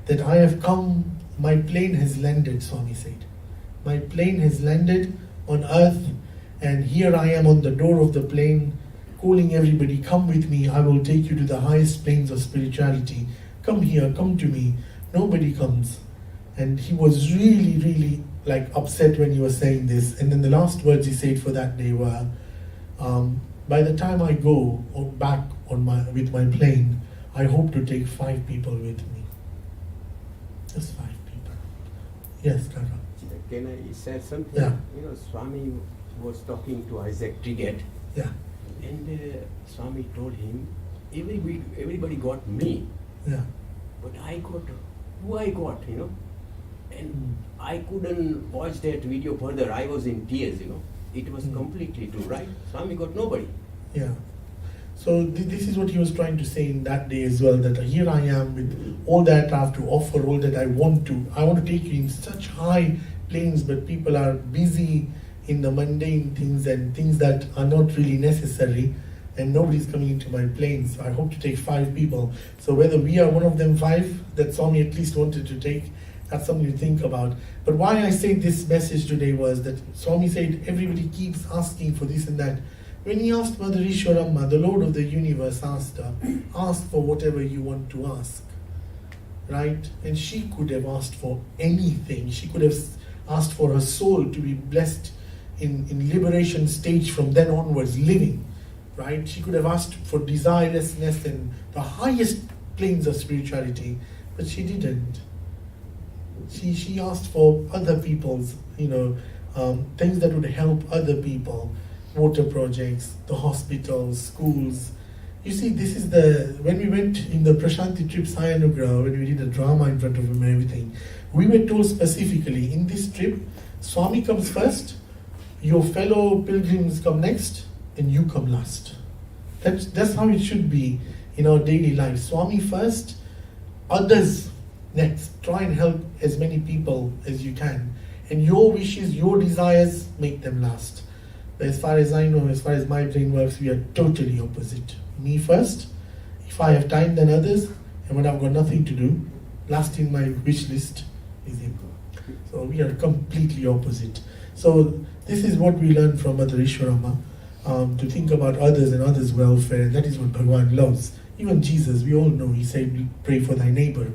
that, "I have come, my plane has landed," Swami said. "My plane has landed on earth, and here I am on the door of the plane, calling everybody, come with me, I will take you to the highest planes of spirituality. Come here, come to me." Nobody comes. And he was really, really upset when he was saying this. And then the last words he said for that day were, "By the time I go back with my plane, I hope to take 5 people with me." Just 5 people. Yes, Kaka. Can I say something? Yeah. Swami was talking to Isaac Triget. Yeah. And Swami told him, everybody got me, Yeah. but I got who I got, And I couldn't watch that video further. I was in tears, It was completely true, right? Swami got nobody. Yeah. So this is what he was trying to say in that day as well, that here I am with all that I have to offer, all that I want to take you in such high planes, but people are busy in the mundane things and things that are not really necessary, and nobody's coming into my planes. I hope to take 5 people. So whether we are one of them 5 that Swami at least wanted to take, that's something to think about. But why I said this message today was that Swami said everybody keeps asking for this and that. When he asked Mother Ishwarama, the Lord of the universe, asked her, "Ask for whatever you want to ask." Right? And she could have asked for anything. She could have asked for her soul to be blessed in liberation stage from then onwards, living. Right? She could have asked for desirelessness and the highest planes of spirituality, but she didn't. She asked for other people's, things that would help other people, water projects, the hospitals, schools. You see, this is when we went in the Prashanti trip, Sai Anugrah, when we did a drama in front of him and everything, we were told specifically, in this trip, Swami comes first, your fellow pilgrims come next, and you come last. That's how it should be in our daily life. Swami first, others next. Try and help as many people as you can. And your wishes, your desires, make them last. But as far as I know, as far as my brain works, we are totally opposite. Me first, if I have time, then others, and when I've got nothing to do, last in my wish list is him. So we are completely opposite. So this is what we learn from Mother Ishwarama, to think about others and others' welfare, and that is what Bhagawan loves. Even Jesus, we all know, he said, pray for thy neighbor.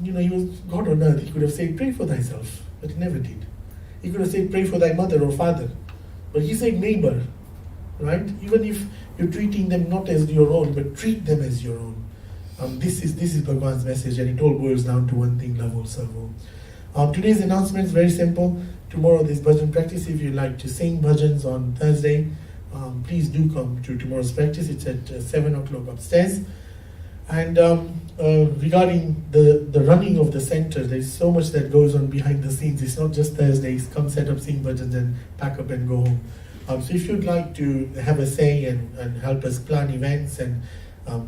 You know, he was God on earth. He could have said, pray for thyself, but he never did. He could have said, pray for thy mother or father, but he said neighbor, right? Even if you're treating them not as your own, but treat them as your own. This is Bhagawan's message, and it all boils down to one thing: love all, serve all. Today's announcement is very simple. Tomorrow there's bhajan practice. If you'd like to sing bhajans on Thursday, please do come to tomorrow's practice. It's at 7 o'clock upstairs. And regarding the running of the center, there's so much that goes on behind the scenes. It's not just Thursdays, come set up, sing bhajans and pack up and go home. So if you'd like to have a say and help us plan events and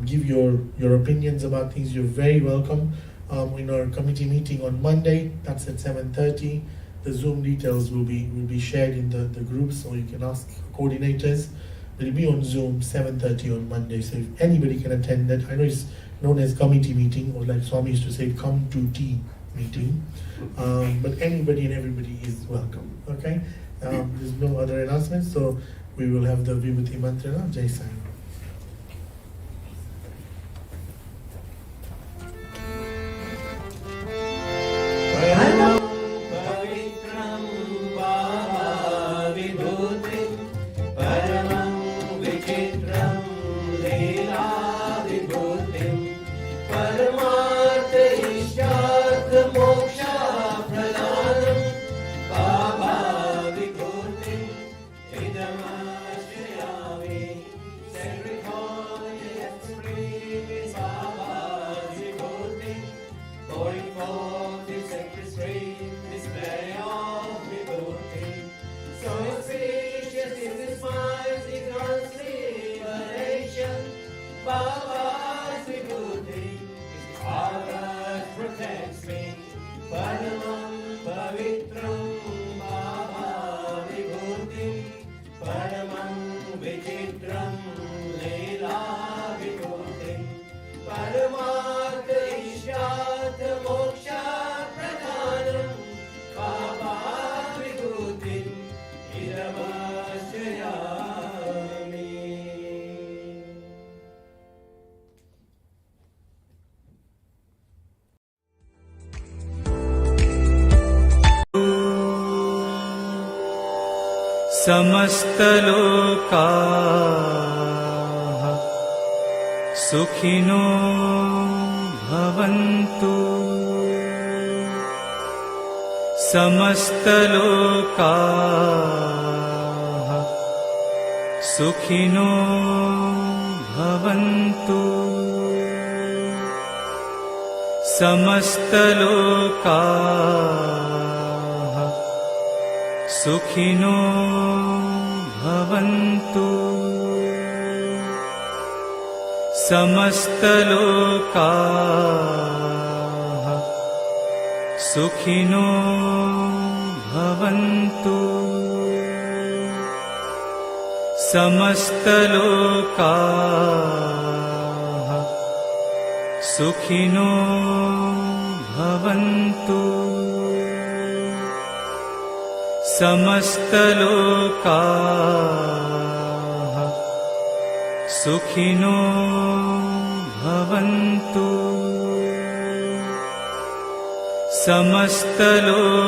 give your opinions about things, you're very welcome. In our committee meeting on Monday, that's at 7:30. The Zoom details will be shared in the groups, so you can ask coordinators. It'll be on Zoom 7:30 on Monday, so if anybody can attend that. I know it's known as committee meeting, or like Swami used to say, come to tea meeting. But anybody and everybody is welcome. Okay? There's no other announcements, so we will have the Vibhuti Mantra now. Jai Sai Ram. समस्तलोकाः सुखिनो भवन्तु। समस्तलोकाः सुखिनो भवन्तु। समस्तलोकाः सुखिनो भवन्तु। समस्तलोकाः सुखिनो भवन्तु। समस्तलोकाः सुखिनो भवन्तु। समस्तलोकाः सुखिनो भवन्तु। समस्तलोकाः